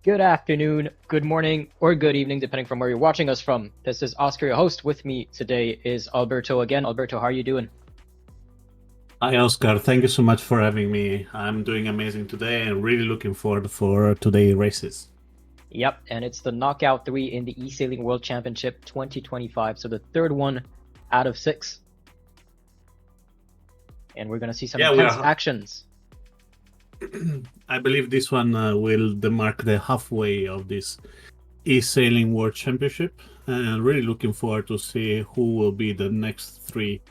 Good afternoon, good morning, or good evening, depending from where you're watching us from. This is Oscar, your host. With me today is Alberto again. Alberto, how are you doing? Hi, Oscar. Thank you so much for having me. I'm doing amazing today and really looking forward for today's races. Yep, and it's the Knockout 3 in the eSailing World Championship 2025, so the third one out of six. And we're going to see some Yeah, we intense are. actions. I believe this one will mark the halfway of this eSailing World Championship, and really looking forward to see who will be the next three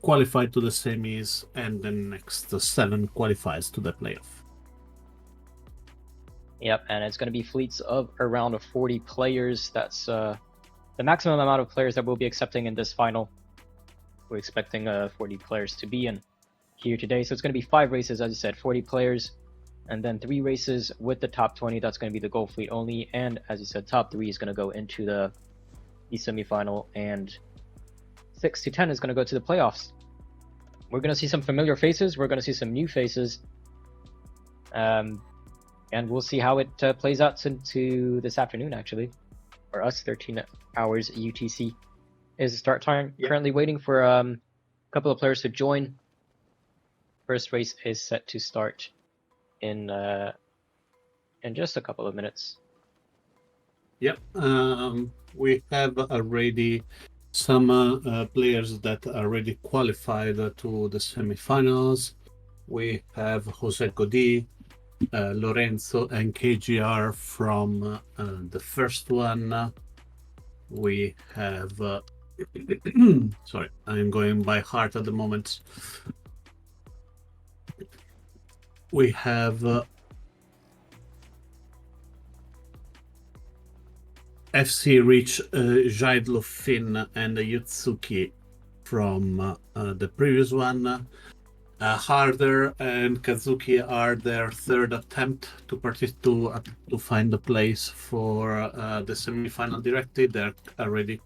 qualified to the semis and the next seven qualifies to the playoff. Yep, and it's going to be fleets of around 40 players. That's the maximum amount of players that we'll be accepting in this final. We're expecting 40 players to be in here today. So it's going to be 5 races, as you said, 40 players, and then 3 races with the top 20. That's going to be the gold fleet only. And as you said, top 3 is going to go into the semifinal, and 6 to 10 is going to go to the playoffs. We're going to see some familiar faces. We're going to see some new faces. And we'll see how it plays out into this afternoon, actually. For us, 13 hours UTC is the start time. Yep. Currently waiting for a couple of players to join. First race is set to start in just a couple of minutes. Yep, we have already some players that are already qualified to the semifinals. We have Jose Godi, Lorenzo and KGR from the first one. We have sorry, I'm going by heart at the moment. We have FC Rich, Jaidlofin and Yutsuki from the previous one. Harder and Kazuki are their third attempt to find a place for the semi-final directly. They're already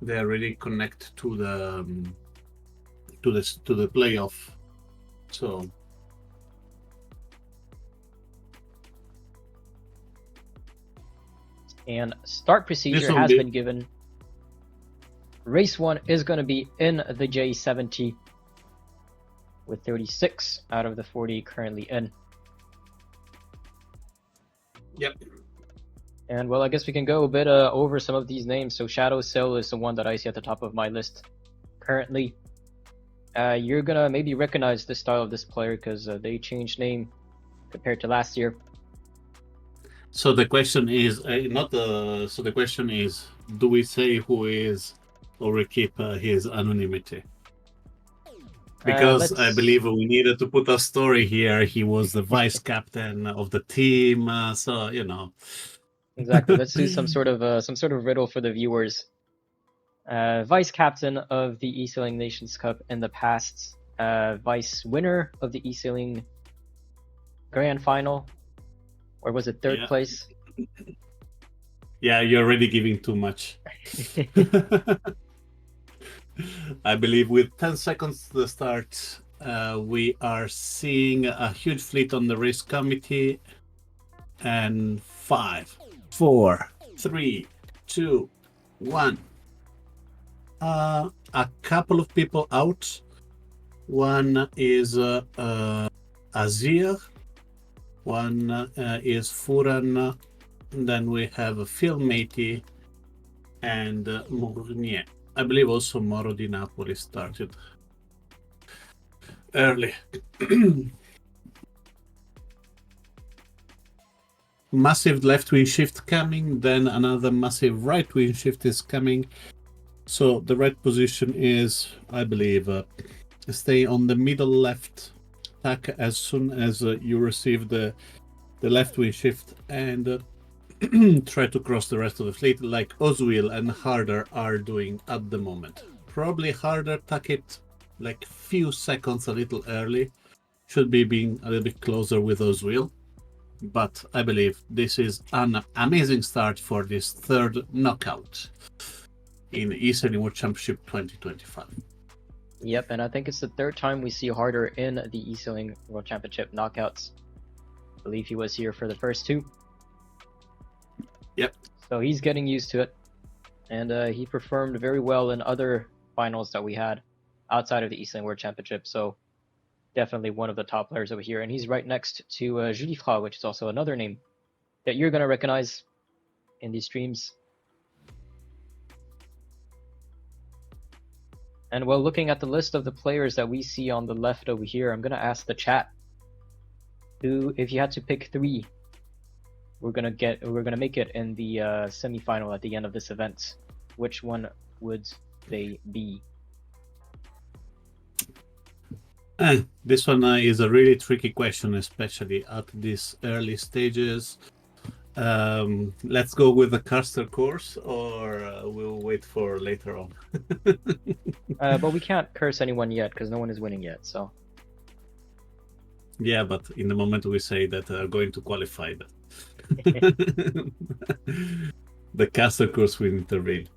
they already connect to the playoff. So and start procedure has been given. Race 1 is going to be in the J70 with 36 out of the 40 currently in. Yep. And well, I guess we can go a bit over some of these names. So Shadow Sail is the one that I see at the top of my list currently. You're gonna maybe recognize the style of this player because they changed name compared to last year. So the question is So the question is, do we say who is, or we keep his anonymity? Because I believe we needed to put a story here. He was the vice captain of the team, so you know. Exactly. Let's do some sort of riddle for the viewers. Vice captain of the eSailing Nations Cup in the past. Vice winner of the eSailing Grand Final. Or was it third place? Yeah, you're already giving too much. I believe with 10 seconds to the start, we are seeing a huge fleet on the race committee. And 5, 4, 3, 2, 1. A couple of people out. One is Azir. One is Furan. Then we have Phil Matey and Mournier. I believe also Moro di Napoli started early. Massive left wing shift coming, then another massive right wing shift is coming. So the right position is, I believe, stay on the middle left tack as soon as you receive the left wing shift, and try to cross the rest of the fleet like Oswil and Harder are doing at the moment. Probably Harder tack it like few seconds a little early. Should be being a little bit closer with Oswil. But I believe this is an amazing start for this third knockout in eSailing World Championship 2025. Yep, and I think it's the third time we see Harder in the eSailing World Championship knockouts. I believe he was here for the first two. Yep. So he's getting used to it. And he performed very well in other finals that we had outside of the eSailing World Championship. So definitely one of the top players over here. And he's right next to Julie Fra, which is also another name that you're going to recognize in these streams. And while looking at the list of the players that we see on the left over here, I'm going to ask the chat who, if you had to pick three, we're gonna make it in the semi-final at the end of this event. Which one would they be? This one is a really tricky question, especially at these early stages. Let's go with the caster course, or we'll wait for later on. But we can't curse anyone yet because no one is winning yet. So yeah, but in the moment we say that are going to qualify, the caster course will intervene.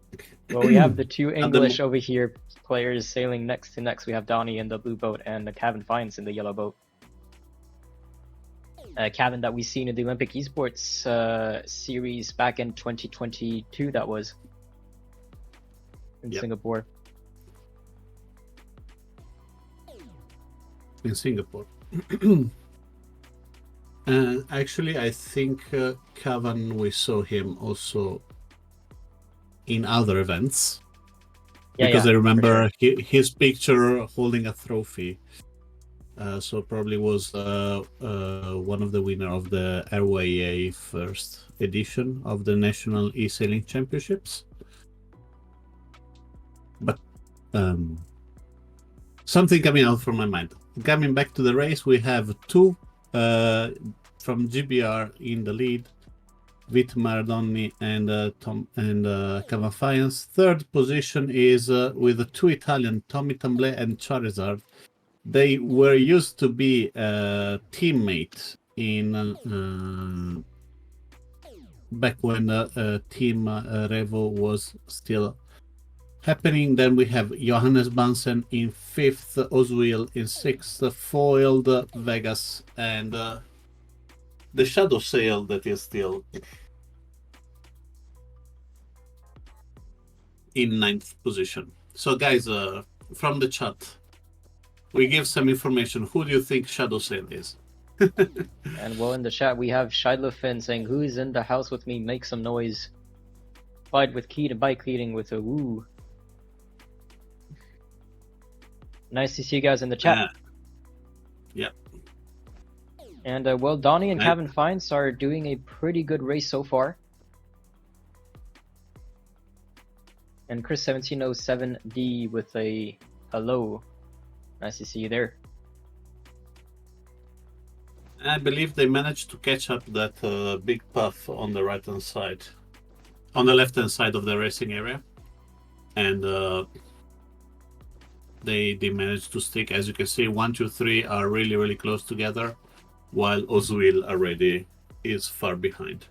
Well, we have the two English over here players sailing next to next. We have Donnie in the blue boat and Kevin Fines in the yellow boat. Kevin that we've seen in the Olympic Esports series back in 2022, that was in Singapore. In Singapore. Actually, I think Kevin, we saw him also in other events. Because I remember his picture holding a trophy. So probably was one of the winner of the RYA first edition of the National eSailing Championships. But something coming out from my mind. Coming back to the race, we have two from GBR in the lead, Vit Maradoni and Cavafians. Third position is with the two Italian, Tommy Tamblé and Charizard. They were used to be teammates in back when Team Revo was still happening. Then we have Johannes Bansen in fifth, Oswil in sixth, Foiled, Vegas, and the Shadow Sail that is still in ninth position. So guys, from the chat, we give some information. Who do you think Shadow Sail is? And well, in the chat we have Shidlofin saying, "Who is in the house with me? Make some noise." Fight with Key to bike leading with a woo. Nice to see you guys in the chat. Yeah. And well, Donnie and Kevin Fines are doing a pretty good race so far. And Chris 1707D with a hello. Nice to see you there. I believe they managed to catch up that big puff on the right-hand side, on the left-hand side of the racing area, and they managed to stick. As you can see, 1, 2, 3 are really close together, while Oswil already is far behind.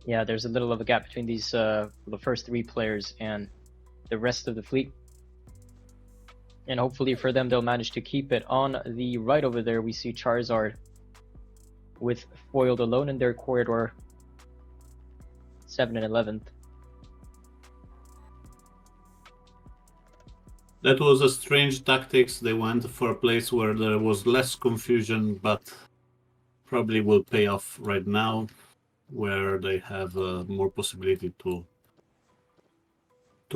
Yeah, there's a little of a gap between these the first three players and the rest of the fleet. And hopefully for them, they'll manage to keep it. On the right over there, we see Charizard with Foiled alone in their corridor, 7 and 11th. That was a strange tactics. They went for a place where there was less confusion, but probably will pay off right now, where they have more possibility to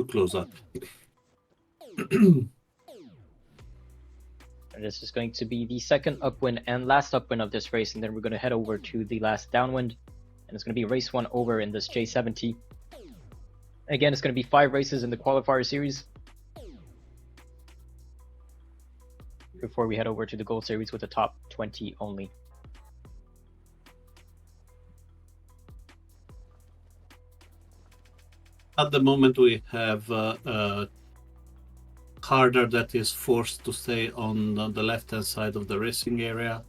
close up. And this is going to be the second upwind and last upwind of this race, and then we're going to head over to the last downwind, and it's going to be race 1 over in this J70. Again, it's going to be 5 races in the qualifier series before we head over to the Gold Series with the top 20 only. At the moment, we have Harder that is forced to stay on the left-hand side of the racing area.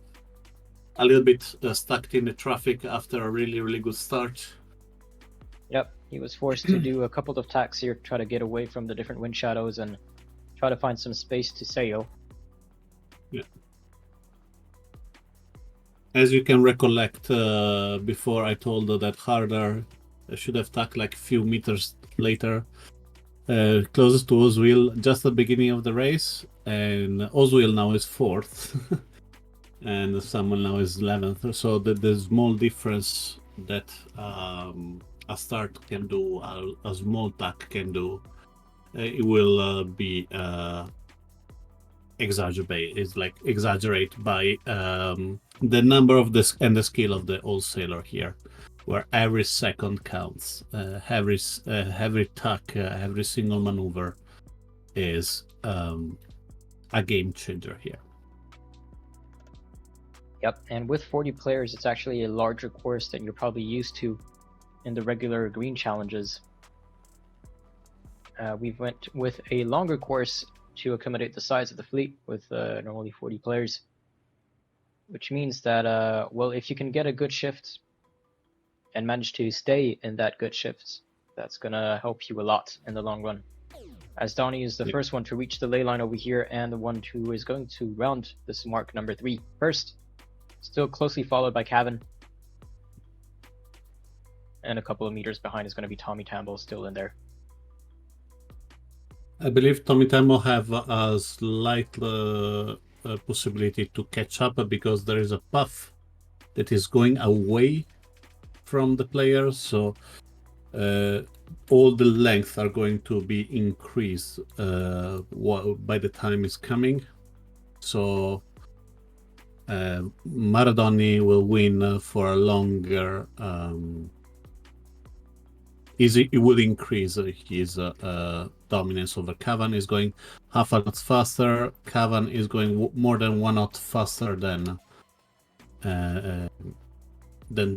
A little bit stuck in the traffic after a really good start. Yep, He was forced to do a couple of tacks here, try to get away from the different wind shadows and try to find some space to sail. Yeah. As you can recollect, before I told that Harder should have tacked like a few meters later, closest to Oswil, just at the beginning of the race, and Oswil now is 4th, and Samuel now is 11th. So the small difference that a start can do, a small tack can do, it will be exaggerate by the number of this and the skill of the old sailor here, where every second counts. Every tack, every single maneuver is a game changer here. Yep, and with 40 players, it's actually a larger course than you're probably used to in the regular green challenges. We went with a longer course to accommodate the size of the fleet with normally 40 players, which means that, well, if you can get a good shift and manage to stay in that good shift, that's going to help you a lot in the long run. As Donnie is the first one to reach the ley line over here and the one who is going to round this mark number 3 first, still closely followed by Cavan. And a couple of meters behind is going to be Tommy Tamble still in there. I believe Tommy Tambo have a slight possibility to catch up because there is a puff that is going away from the players, so all the length are going to be increased by the time it's coming. So Maradoni will win for a longer. It will increase his dominance over Cavan. Is going half a knot faster. Cavan is going more than 1 knot faster than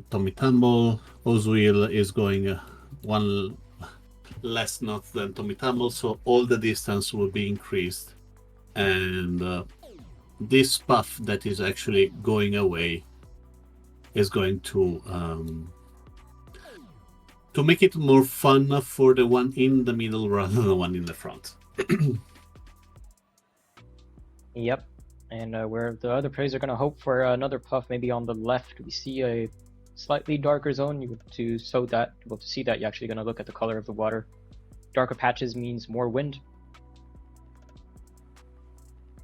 Tommy Tumble. Oswil is going 1 less knot than Tommy Tumble, so all the distance will be increased. And this puff that is actually going away is going to make it more fun for the one in the middle rather than the one in the front. Yep, and where the other players are going to hope for another puff, maybe on the left, we see a slightly darker zone. You to see that, you're actually going to look at the color of the water. Darker patches means more wind,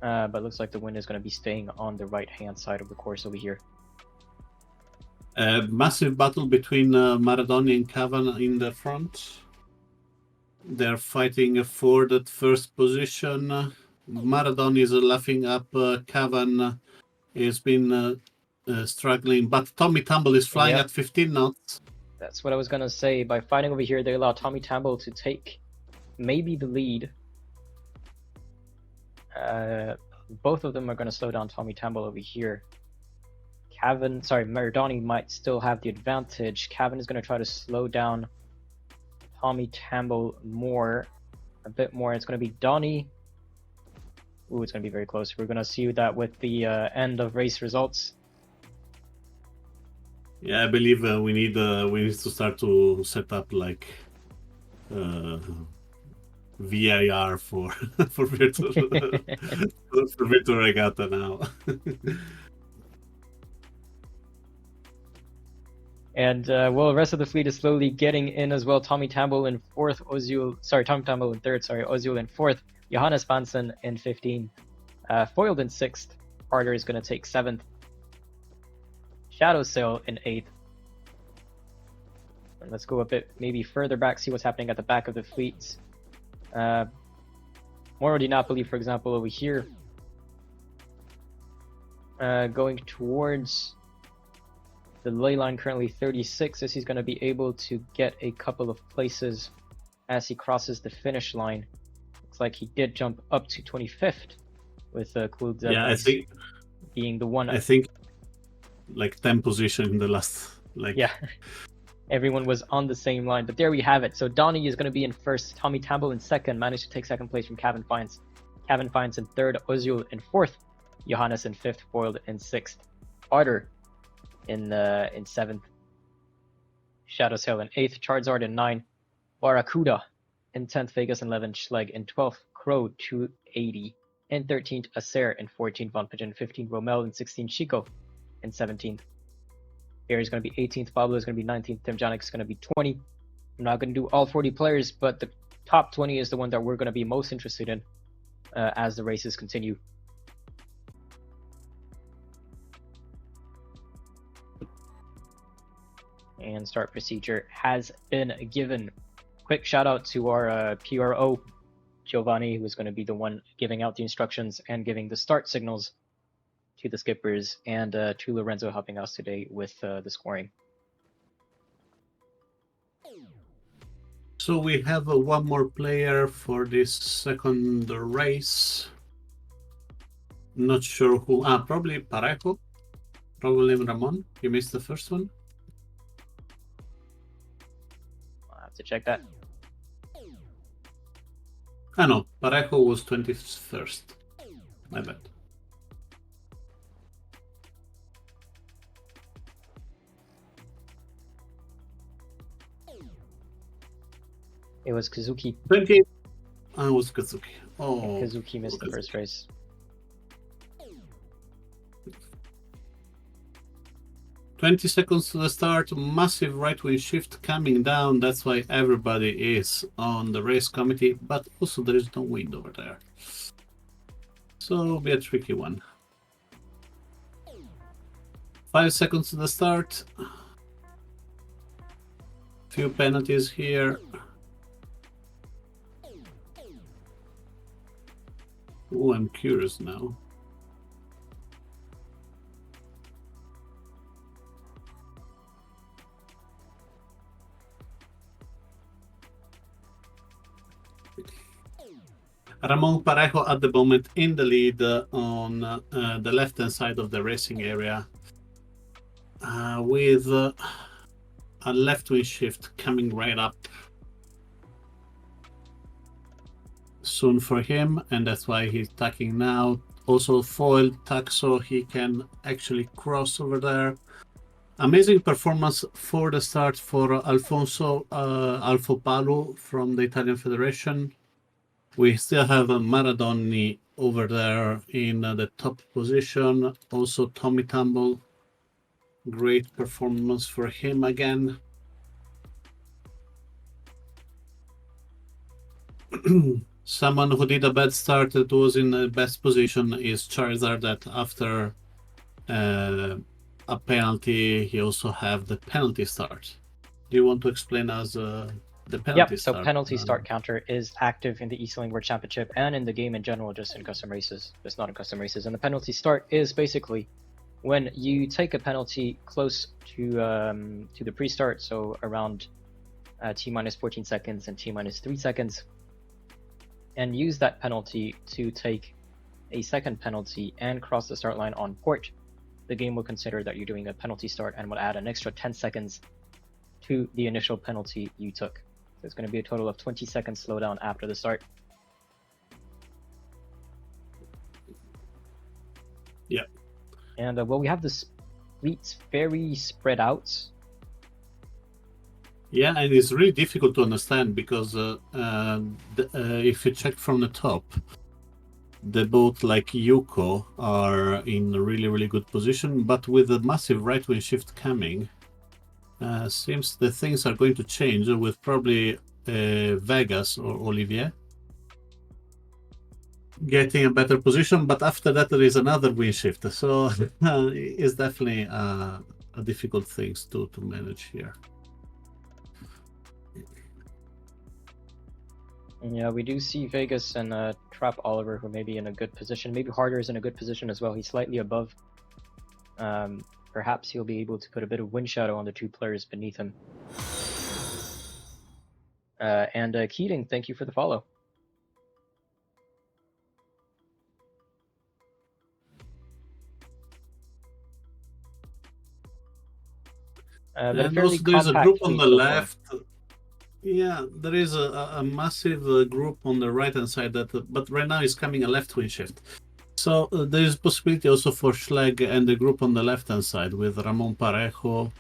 but it looks like the wind is going to be staying on the right-hand side of the course over here. Massive battle between Maradoni and Cavan in the front. They're fighting for that first position. Maradoni is laughing up. Cavan has been struggling, but Tommy Tumble is flying at 15 knots. That's what I was going to say. By fighting over here, they allow Tommy Tumble to take maybe the lead. Both of them are going to slow down Tommy Tumble over here. Maradoni might still have the advantage. Cavan is going to try to slow down Tommy Tamble a bit more. It's going to be Donnie. Ooh, it's going to be very close. We're going to see that with the end of race results. Yeah, I believe we need to start to set up like VIR for virtual for virtual regatta now. And well, the rest of the fleet is slowly getting in as well. Tommy Tamble in 4th, Tommy Tamble in 3rd, Ozil in 4th, Johannes Bansen in 15th, Foiled in 6th, Harder is going to take 7th, Shadow Sail in 8th. And let's go a bit maybe further back, see what's happening at the back of the fleets. Moro di Napoli, for example, over here, going towards the ley line, currently 36, as he's going to be able to get a couple of places as he crosses the finish line. Looks like he did jump up to 25th with Cool Devils. Yeah, I think being the one. I think like 10 position in the last. Yeah, everyone was on the same line. But there we have it. So Donnie is going to be in 1st, Tommy Tamble in 2nd, managed to take 2nd place from Cavan Fines. Cavan Fines in 3rd, Ozil in 4th, Johannes in 5th, Foiled in 6th, Harder in 7th, Shadow Sail in 8th, Charizard in 9th, Barracuda. In 10th, Vegas in 11th, Schleg. In 12th, Crow 280. In 13th, Acer. In 14th, Von Pigeon. In 15th, Romel. In 16th, Chico. In 17th. Here is going to be 18th. Pablo is going to be 19th. Tim Janik is going to be 20. I'm not going to do all 40 players, but the top 20 is the one that we're going to be most interested in as the races continue. And start procedure has been given. Quick shout out to our PRO, Giovanni, who is going to be the one giving out the instructions and giving the start signals to the skippers, and to Lorenzo helping us today with the scoring. So we have one more player for this second race. Not sure who. Probably Parejo. Probably Ramon. You missed the first one. I'll have to check that. No, Parejo was 21st. My bad. It was Kazuki. 20. It was Kazuki. Oh, Kazuki missed the first race. "20 seconds to the start, massive right-wing shift coming down. That's why everybody is on the race committee, but also there is no wind over there. So it'll be a tricky one. 5 seconds to the start. Few penalties here. Oh, I'm curious now. Ramon Parejo at the moment in the lead on the left-hand side of the racing area, with a left-wing shift coming right up soon for him, and that's why he's tacking now. Also foil tack so he can actually cross over there. Amazing performance for the start for Alfonso Alfopalo from the Italian Federation. We still have Maradoni over there in the top position. Also Tommy Tumble. Great performance for him again. Someone who did a bad start that was in the best position is Charizard, that after a penalty, he also have the penalty start. Do you want to explain us the penalty start? So penalty start counter is active in the eSailing World Championship and in the game in general, just in custom races. It's not in custom races. And the penalty start is basically when you take a penalty close to the pre-start, so around T-minus 14 seconds and T-minus 3 seconds, and use that penalty to take a second penalty and cross the start line on port. The game will consider that you're doing a penalty start and will add an extra 10 seconds to the initial penalty you took. So it's going to be a total of 20 seconds slowdown after the start. Yeah. And well, we have the fleets very spread out. Yeah, and it's really difficult to understand because if you check from the top, the boat like Yuko are in a really, really good position, but with a massive right-wing shift coming, seems the things are going to change with probably Vegas or Olivier getting a better position, but after that there is another wind shift, so it's definitely a difficult things to manage here. Yeah, we do see Vegas and Trap Oliver, who may be in a good position. Maybe Harder is in a good position as well. He's slightly above. Perhaps he'll be able to put a bit of wind shadow on the two players beneath him. And Keating, thank you for the follow. And also there's a group on the left. Yeah, there is a massive group on the right-hand side, but right now it's coming a left-wing shift. So there is possibility also for Schleg and the group on the left-hand side with Ramon Parejo,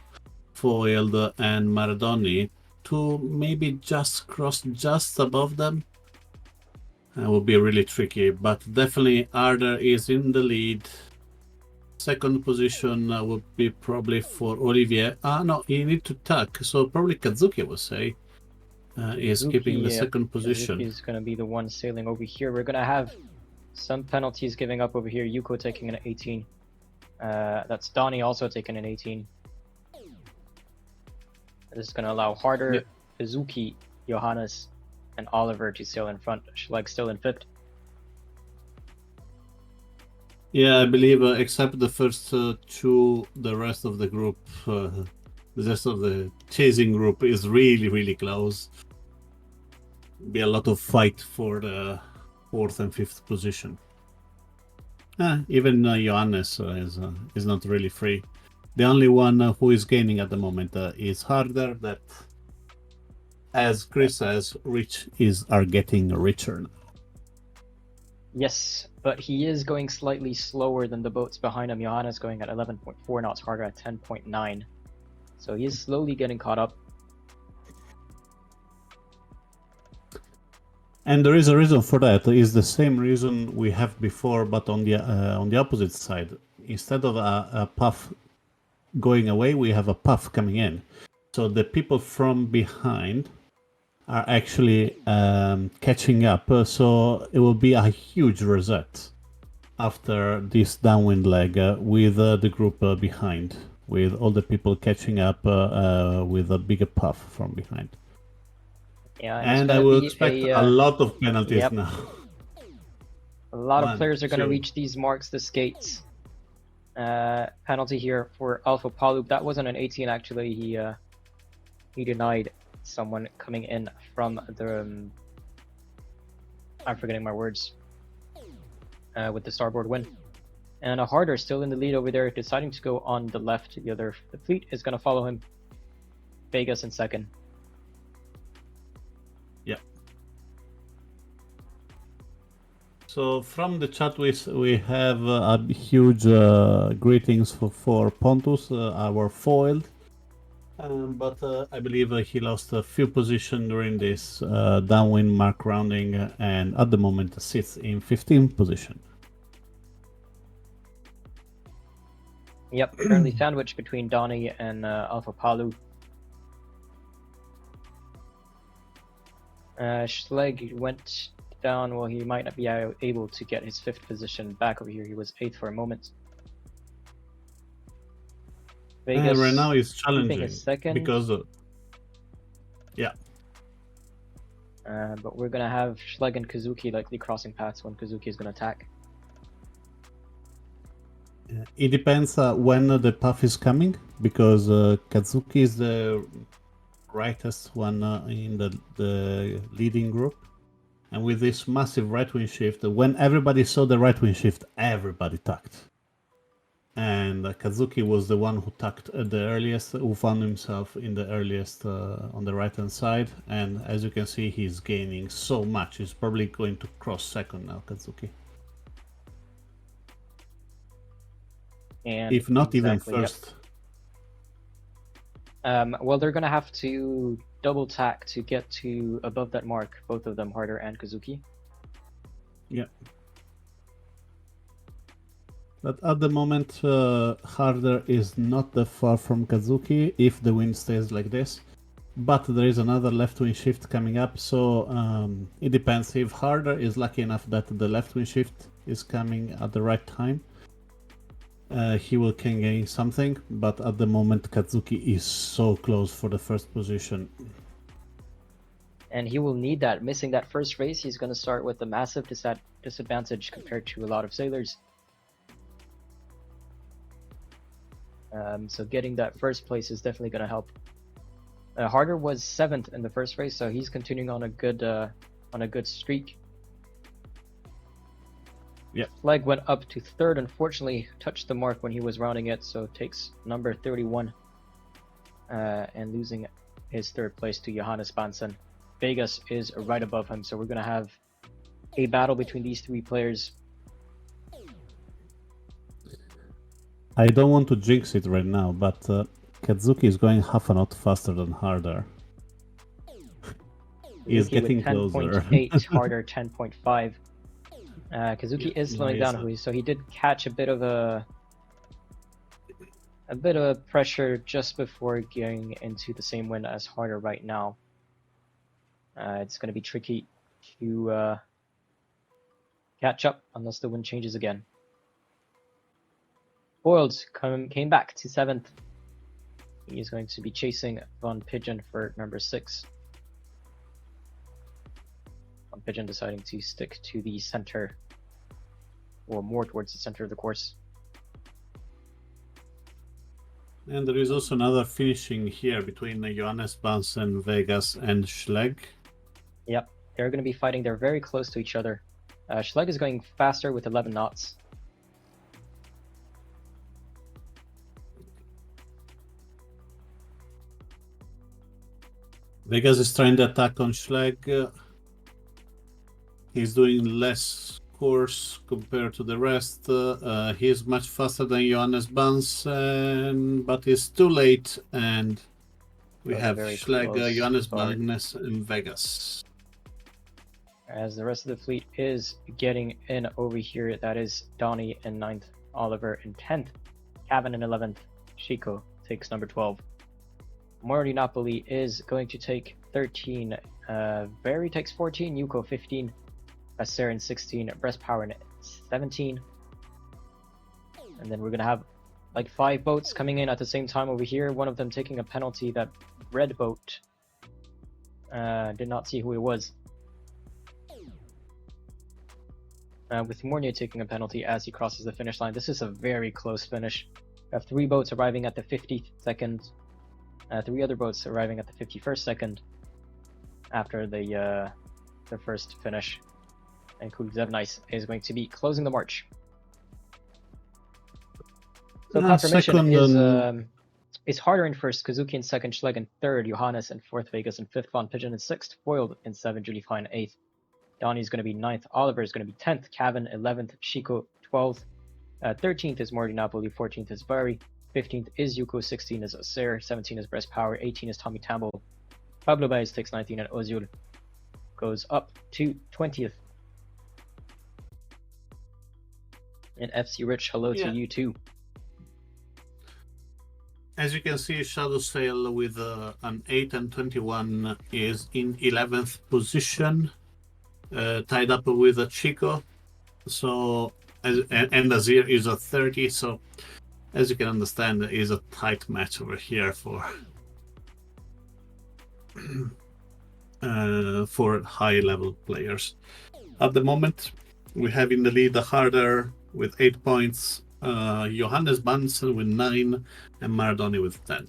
Foiled, and Maradoni to maybe just cross just above them. That would be really tricky, but definitely Arder is in the lead. Second position would be probably for Olivier. No, he need to tuck, so probably Kazuki, I would say, is keeping the second position. Kazuki is going to be the one sailing over here. We're going to have some penalties giving up over here. Yuko taking an 18. That's Donnie also taking an 18. This is going to allow Harder, Kazuki, Johannes, and Oliver to sail in front. Schleg still in fifth. Yeah, I believe except the first two, the rest of the group, the rest of the chasing group is really, really close. Be a lot of fight for the fourth and fifth position. Even Johannes is not really free. The only one who is gaining at the moment is Harder, that, as Chris says, rich are getting richer now. Yes, but he is going slightly slower than the boats behind him. Johannes going at 11.4 knots, Harder at 10.9. So he is slowly getting caught up. And there is a reason for that. It is the same reason we have before, but on the opposite side. Instead of a puff going away, we have a puff coming in. So the people from behind are actually catching up. So it will be a huge reset after this downwind leg with the group behind, with all the people catching up with a bigger puff from behind. Yeah, and I will expect a lot of penalties now. A lot of players are going to reach these marks, the skates. Penalty here for Alpha Palu. That wasn't an 18 actually. He denied someone coming in from the I'm forgetting my words. With the starboard wind. And a Harder still in the lead over there, deciding to go on the left. The fleet is going to follow him. Vegas in second. Yeah. So from the chat we have a huge greetings for Pontus, our foiled. But I believe he lost a few positions during this downwind mark rounding, and at the moment sits in 15th position. Yep, currently sandwiched between Donnie and Alpha Palu. Schleg went down. Well, he might not be able to get his 5th position back over here. He was 8th for a moment. Vegas right now is challenging his second. because but we're gonna have Schleg and Kazuki likely crossing paths when Kazuki is gonna attack. It depends when the puff is coming, because Kazuki is the rightest one in the leading group, and with this massive right wing shift, when everybody saw the right wing shift, everybody tucked. And Kazuki was the one who tucked the earliest, who found himself in the earliest on the right hand side, and as you can see, he's gaining so much. He's probably going to cross second now, Kazuki. And if not even first. Yep. Well, they're gonna have to double tack to get to above that mark, both of them, Harder and Kazuki. Yeah. But at the moment, Harder is not that far from Kazuki if the wind stays like this. But there is another left wing shift coming up, so it depends. If Harder is lucky enough that the left wing shift is coming at the right time, he can gain something. But at the moment, Kazuki is so close for the first position. And he will need that. Missing that first race, he's going to start with a massive disadvantage compared to a lot of sailors. So getting that first place is definitely going to help. Harder was 7th in the first race, so he's continuing on a good streak. Yeah. Leg went up to 3rd, unfortunately touched the mark when he was rounding it, so takes number 31 and losing his 3rd place to Johannes Bansen. Vegas is right above him, so we're going to have a battle between these 3 players. I don't want to jinx it right now, but Kazuki is going half a knot faster than Harder. Is Kazuki getting with closer. 10.8, harder 10.5. Kazuki Yeah, is slowing nice. down, so he did catch a bit of pressure just before getting into the same wind as harder right now. It's going to be tricky to catch up unless the wind changes again. Boiled came back to 7th. He is going to be chasing Von Pigeon for number 6. Von Pigeon deciding to stick to the center, or more towards the center of the course. And there is also another finishing here between Johannes Bansen, Vegas, and Schlegg. Yep, they're going to be fighting. They're very close to each other. Schlegg is going faster with 11 knots. Vegas is trying to attack on Schlegg. He's doing less course compared to the rest. He's much faster than Johannes Bansen, but it's too late, and we have Schlegg, Johannes Bansen, and Vegas. As the rest of the fleet is getting in over here, that is Donnie in 9th, Oliver in 10th, Cavan in 11th, Chico takes number 12. Morty Napoli is going to take 13, Barry takes 14, Yuko 15, Sarah in 16, Breast Power in 17. And then we're going to have like 5 boats coming in at the same time over here, one of them taking a penalty. That red boat, did not see who it was. With Mournier taking a penalty as he crosses the finish line. This is a very close finish. We have 3 boats arriving at the 52nd, 3 other boats arriving at the 51st second after the first finish. And Kulzevnice is going to be closing the march. So confirmation is harder in 1st, Kazuki in 2nd, Schlegg in 3rd, Johannes in 4th, Vegas in 5th, Von Pigeon in 6th, Foiled in 7th, Julie Fine in 8th. Donnie's going to be 9th, Oliver is going to be 10th, Cavan 11th, Chico 12th, 13th is Morty Napoli, 14th is Barry, 15th is Yuko, 16th is Acer, 17th is Breast Power, 18th is Tommy Tamble, Pablo Baez takes 19th, and Ozul goes up to 20th. And FC Rich, hello to you too. As you can see, Shadow Sail with an 8 and 21 is in 11th position, tied up with a Chico. So, and Azir is at 30. So, as you can understand, it is a tight match over here for high-level players. At the moment, we have in the lead the Harder with 8 points, Johannes Bansen with 9, and Maradoni with 10.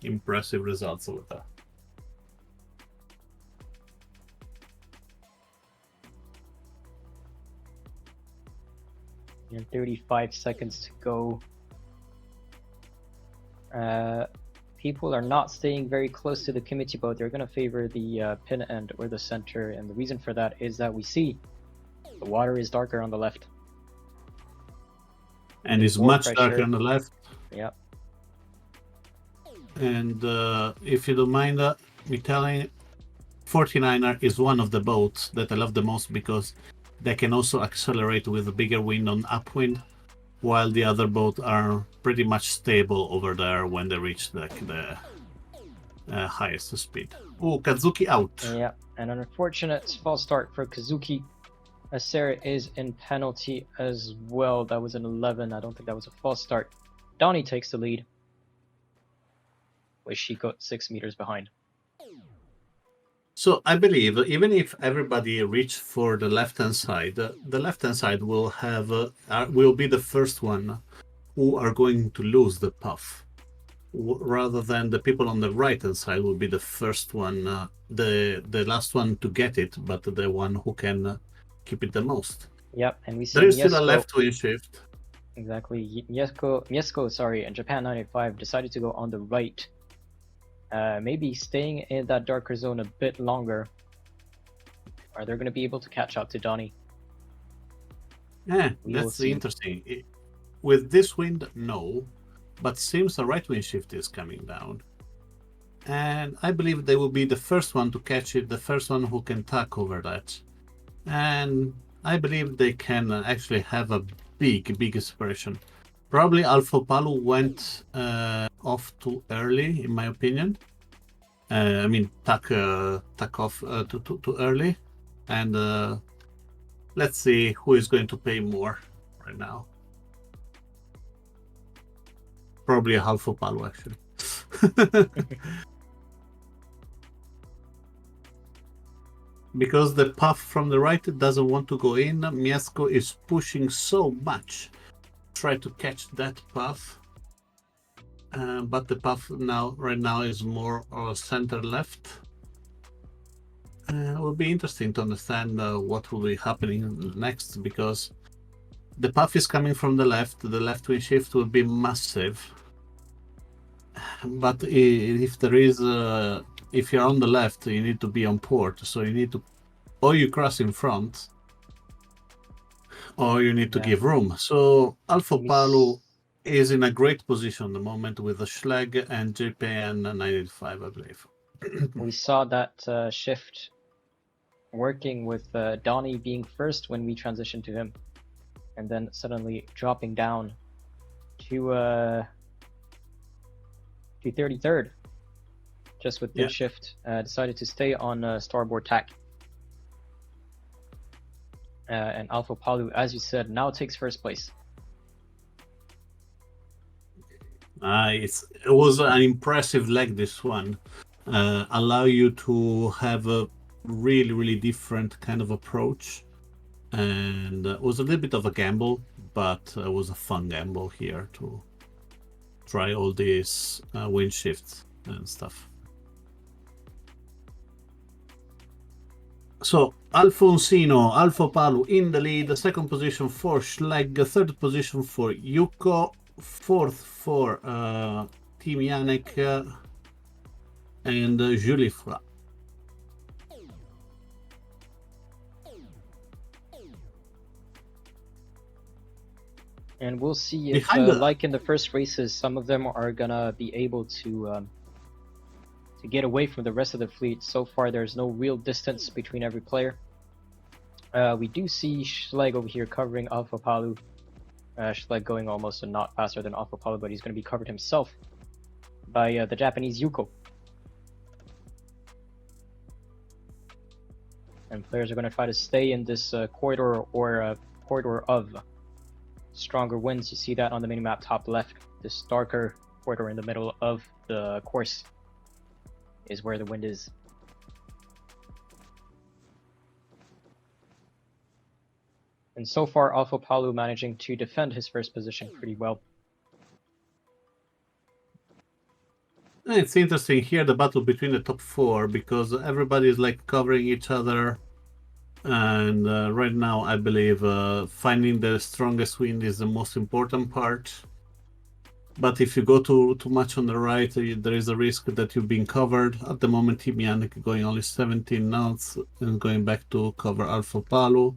Impressive results over there. And 35 seconds to go. People are not staying very close to the committee boat. They're going to favor the pin end or the center, and the reason for that is that we see the water is darker on the left. And it's much darker on the left. Yep. And if you don't mind me telling, 49er is one of the boats that I love the most because they can also accelerate with a bigger wind on upwind, while the other boats are pretty much stable over there when they reach the highest speed. Oh, Kazuki out. Yeah, and an unfortunate false start for Kazuki. Sarah is in penalty as well. That was an 11. I don't think that was a false start. Donnie takes the lead, with Chico 6 meters behind. So I believe even if everybody reached for the left-hand side, the left-hand side will have will be the first one who are going to lose the puff, rather than the people on the right-hand side will be the first one, the last one to get it, but the one who can keep it the most. Yep, and we see there is still a left wing shift. Exactly, Miesco, and Japan 95 decided to go on the right. Maybe staying in that darker zone a bit longer. Are they going to be able to catch up to Donnie? Yeah, that's interesting. With this wind, no, but seems the right wing shift is coming down. and I believe they will be the first one to catch it, the first one who can tack over that. And I believe they can actually have a big separation. Probably Alpha Palu went off too early, in my opinion. I mean, tack off too early. And let's see who is going to pay more right now. Probably a Alpha Palu, actually. Because the puff from the right doesn't want to go in, Miesco is pushing so much. Try to catch that puff. But the puff right now is more center left. It will be interesting to understand what will be happening next, because the puff is coming from the left wing shift will be massive. But if there is if you're on the left, you need to be on port, so you need to, or you cross in front, or you need to give room. So Alpha Palu is in a great position at the moment with the Schleg and JPN 985, I believe. We saw that shift working with Donnie being first when we transitioned to him, and then suddenly dropping down to 33rd, just with this shift. Decided to stay on starboard tack. And Alpha Palu, as you said, now takes first place. It was an impressive leg, this one. Allow you to have a really different kind of approach. And it was a little bit of a gamble, but it was a fun gamble here to try all these wind shifts and stuff. So Alfonsino, Alpha Palu in the lead, second position for Schleg, third position for Yuko, fourth for Team Yannick and Julifra. And we'll see if, like in the first races, some of them are gonna be able to get away from the rest of the fleet. So far, there's no real distance between every player. We do see Schleg over here covering Alpha Palu. Schleg going almost a knot faster than Alpha Palu, but he's going to be covered himself by the Japanese Yuko. And players are going to try to stay in this corridor or corridor of stronger winds. You see that on the minimap top left. This darker corridor in the middle of the course is where the wind is. And so far, Alpha Palu managing to defend his first position pretty well. It's interesting here, the battle between the top four, because everybody is like covering each other. And right now, I believe finding the strongest wind is the most important part. But if you go too much on the right, there is a risk that you've been covered. At the moment, Team Yannick going only 17 knots and going back to cover Alpha Palu.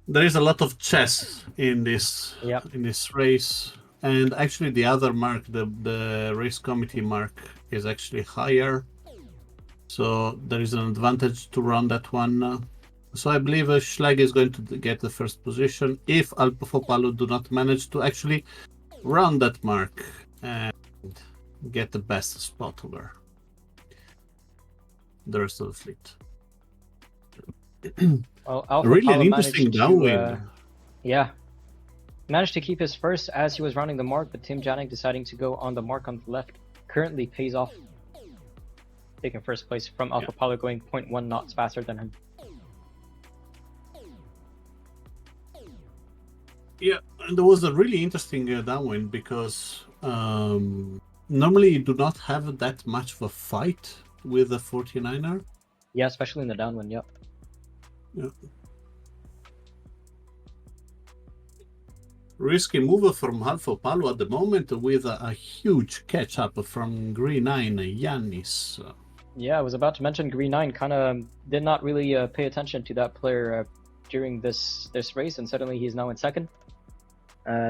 There is a lot of chess in this race, and actually the other mark, the race committee mark, is actually higher. So there is an advantage to run that one. So I believe Schleg is going to get the first position if Alpha Palu do not manage to actually run that mark and get the best spot over the rest of the fleet. Well, Alpha really Palu an interesting downwind. Managed to keep his first as he was running the mark, but Tim Janik deciding to go on the mark on the left currently pays off, taking first place from Alpha Palu, going 0.1 knots faster than him. Yeah, and there was a really interesting downwind because normally you do not have that much of a fight with a 49er. Yeah, especially in the downwind, yep. Yeah. Risky move from Alpha Palu at the moment with a huge catch up from Green 9, Yannis. Yeah, I was about to mention Green 9 kind of did not really pay attention to that player during this race, and suddenly he's now in second.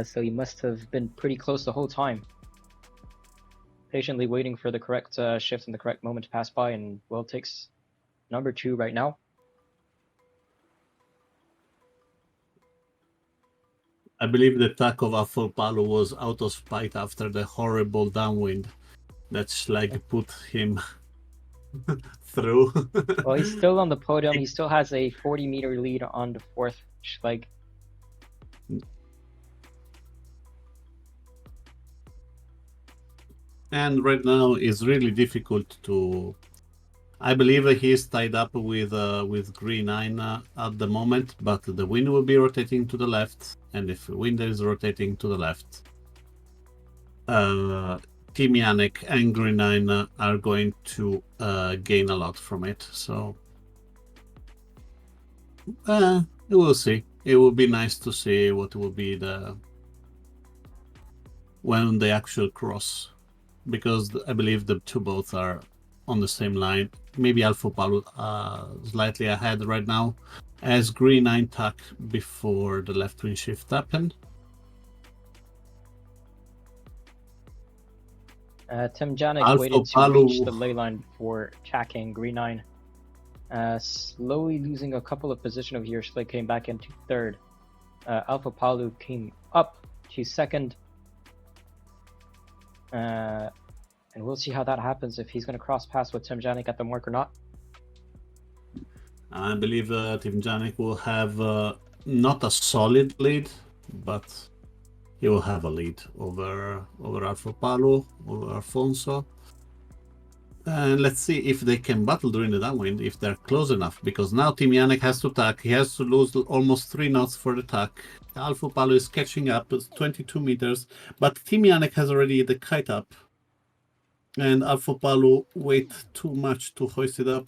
So he must have been pretty close the whole time. patiently waiting for the correct shift and the correct moment to pass by, and Will takes number 2 right now. I believe the attack of Afopalo was out of spite after the horrible downwind that Schlag put him through. Well, he's still on the podium. He still has a 40-meter lead on the 4th Schlag. And right now it's really difficult to. I believe he's tied up with Green 9 at the moment, but the wind will be rotating to the left, and if the wind is rotating to the left, Team Yannick and Green 9 are going to gain a lot from it. So we'll see. It will be nice to see what will be when they actually cross, because I believe the two boats are on the same line. Maybe Alpha Palo slightly ahead right now, as Green 9 tack before the left wing shift happened. Tim Janik Alpha waited to Palo. reach the ley line before tacking Green 9. Slowly losing a couple of position over here. Schlag came back into 3rd. Alpha Palo came up to 2nd. And we'll see how that happens, if he's going to cross paths with Tim Janik at the mark or not. I believe Tim Janik will have not a solid lead, but he will have a lead over Alpha Palo, over Alfonso. And let's see if they can battle during the downwind, if they're close enough, because now Team Yannick has to tack. He has to lose almost 3 knots for the tack. Alpha Palo is catching up, it's 22 meters, but Team Yannick has already the kite up. And Alpha Palo wait too much to hoist it up,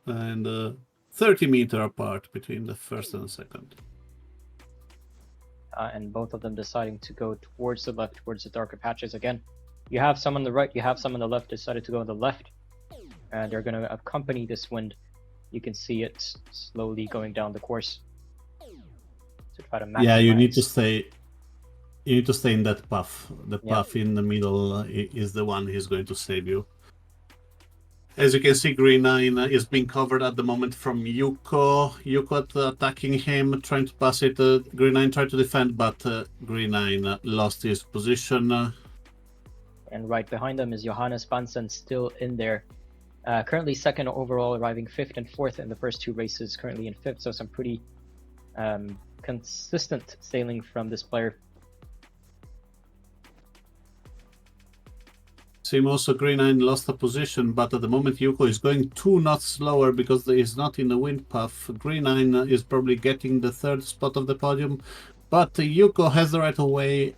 and 30 meters apart between the first and the second. And both of them deciding to go towards the left, towards the darker patches again. You have some on the right, you have some on the left, decided to go on the left. And they're going to accompany this wind. You can see it slowly going down the course to try to maximize. Yeah, you need to stay. You need to stay in that path. The path in the middle is the one who's going to save you. As you can see, Green 9 is being covered at the moment from Yuko. Yuko attacking him, trying to pass it. Green 9 tried to defend, but Green 9 lost his position. And right behind them is Johannes Bansen, still in there. Currently 2nd overall, arriving 5th and 4th in the first 2 races. Currently in 5th, so some pretty consistent sailing from this player. Same also, Green 9 lost a position, but at the moment Yuko is going 2 knots slower because he's not in the wind path. Green 9 is probably getting the 3rd spot of the podium, but Yuko has the right of way.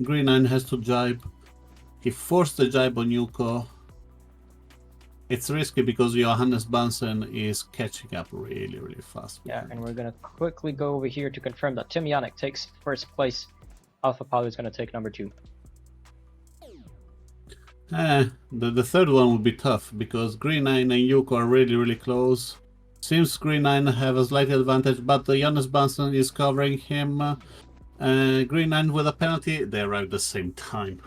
Green 9 has to jibe. He forced the jibe on Yuko. It's risky because Johannes Bansen is catching up really, really fast. Yeah, and we're going to quickly go over here to confirm that Tim Yannick takes 1st place. Alpha Palo is going to take number 2. The 3rd one will be tough because Green 9 and Yuko are really, really close. Seems Green 9 have a slight advantage, but Johannes Bansen is covering him. Green 9 with a penalty, they arrive at the same time.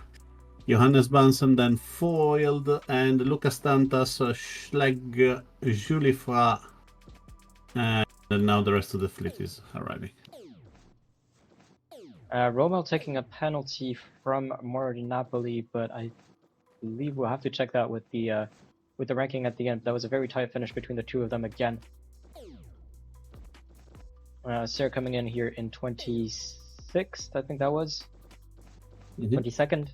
Johannes Bansen then foiled, and Lucas Dantas, Schlag, Julifra, and now the rest of the fleet is arriving. Rommel taking a penalty from Napoli, but I believe we'll have to check that with the ranking at the end. That was a very tight finish between the two of them again. Sarah coming in here in 26th, I think that was. 22nd.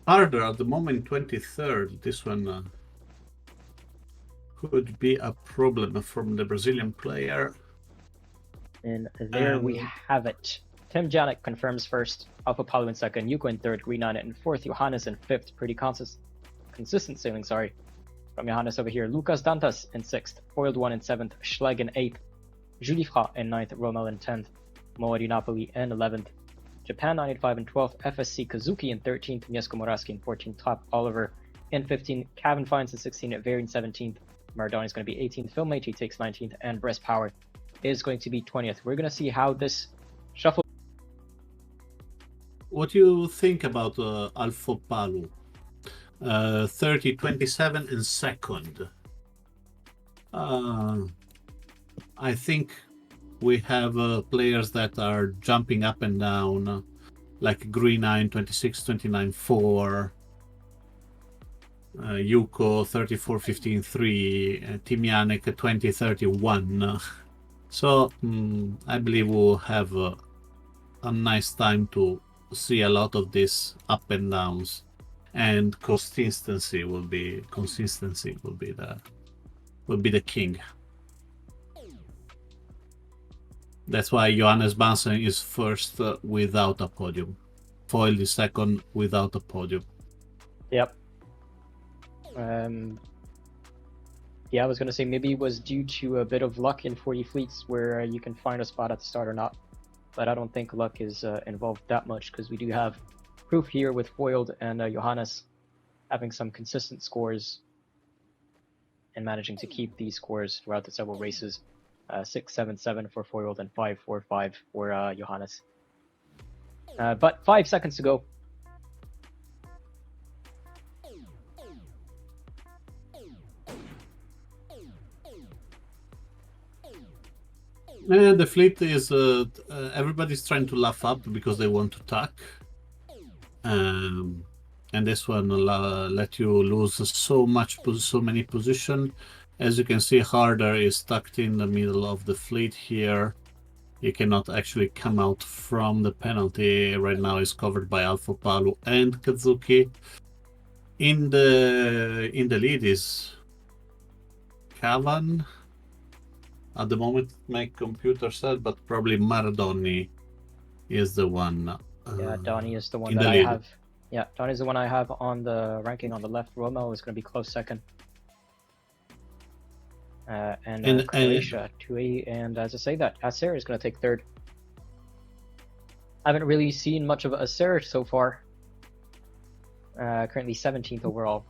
Harder at the moment, 23rd. This one could be a problem from the Brazilian player. And there we have it. Tim Janik confirms 1st, Alpha Palo in 2nd, Yuko in 3rd, Green 9 in 4th, Johannes in 5th. Pretty consistent sailing, from Johannes over here. Lucas Dantas in 6th, Foiled 1 in 7th, Schlag in 8th, Julifra in 9th, Rommel in 10th, Moari Napoli in 11th, Japan 985 in 12th, FSC Kazuki in 13th, Mieszko Moraski in 14th, Top Oliver in 15th, Kevin Fines in 16th, Varian 17th, Maradona is going to be 18th, Phil Meiji takes 19th, and Breast Power is going to be 20th. We're going to see how this shuffle what do you think about Alpha Palu? 30, 27 in second. I think we have players that are jumping up and down, like Green 9, 26, 29, 4. Yuko 34, 15, 3. Timianek 20, 31. So I believe we'll have a nice time to see a lot of this up and downs, and consistency will be the king. That's why Johannes Bansen is first without a podium. Foiled is second without a podium. Yep. Yeah, I was gonna say maybe it was due to a bit of luck in 40 fleets where you can find a spot at the start or not. But I don't think luck is involved that much, because we do have proof here with Foiled and Johannes having some consistent scores and managing to keep these scores throughout the several races. 6, 7, 7 for Foiled and 5, 4, 5 for Johannes. But 5 seconds to go. The fleet is everybody's trying to laugh up because they want to tack, and this one let you lose so many position. As you can see, Harder is tucked in the middle of the fleet here. He cannot actually come out from the penalty. Right now is covered by Alpha Palu and Kazuki. In the lead is Kavan. At the moment, my computer said, but probably Maradoni is the one. Yeah, Donnie is the one that I have. Yeah, Donnie is the one I have on the ranking on the left. Romo is going to be close second. And Croatia 280, and as I say that, Acer is going to take third. I haven't really seen much of Acer so far. Currently 17th overall.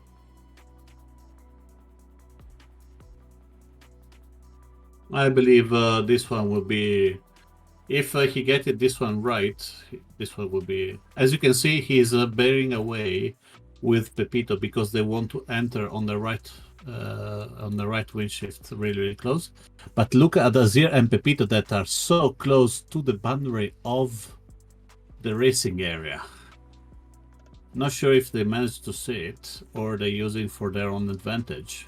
I believe this one will be, if he gets this one right, this one will be, as you can see, he's bearing away with Pepito because they want to enter on the right wind shift really close. But look at Azir and Pepito that are so close to the boundary of the racing area. Not sure if they managed to see it or they use it for their own advantage.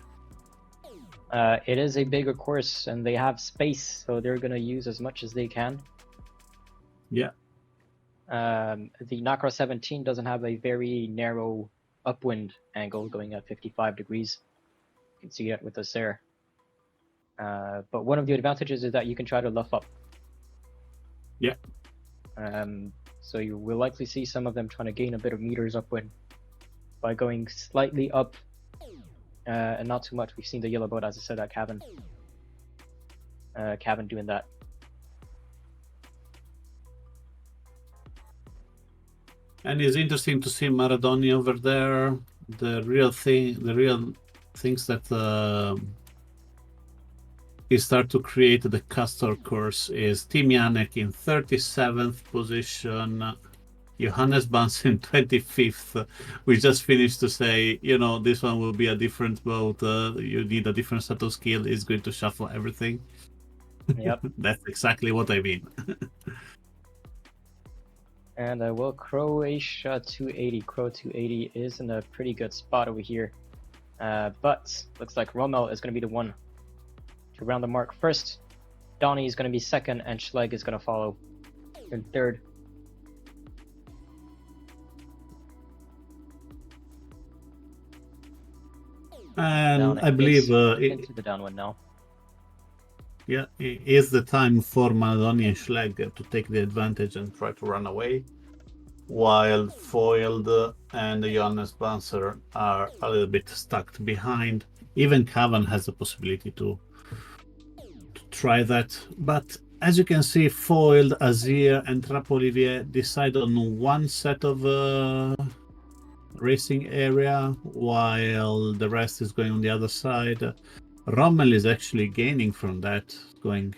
It is a bigger course and they have space, so they're going to use as much as they can. Yeah. The Nakra 17 doesn't have a very narrow upwind angle going at 55 degrees. You can see that with us there. But one of the advantages is that you can try to luff up. Yeah. So you will likely see some of them trying to gain a bit of meters upwind by going slightly up and not too much. We've seen the yellow boat, as I said, at Cavan. Cavan doing that. And it's interesting to see Maradoni over there. The real things that he start to create the Castor course is Timianek in 37th position, Johannes Bans in 25th. We just finished to say, this one will be a different boat. You need a different set of skill. It's going to shuffle everything. Yep. That's exactly what I mean. And well, Croatia 280. Crow 280 is in a pretty good spot over here. But looks like Rommel is going to be the one to round the mark first. Donnie is going to be second, and Schlegg is going to follow in third. And I believe into the downwind now. Yeah, it is the time for Maradoni and Schlegg to take the advantage and try to run away, while Foiled and Johannes Banser are a little bit stuck behind. Even Cavan has the possibility to try that, but as you can see, Foiled, Azir, and Trapolivier decide on one set of racing area, while the rest is going on the other side. Rommel is actually gaining from that, going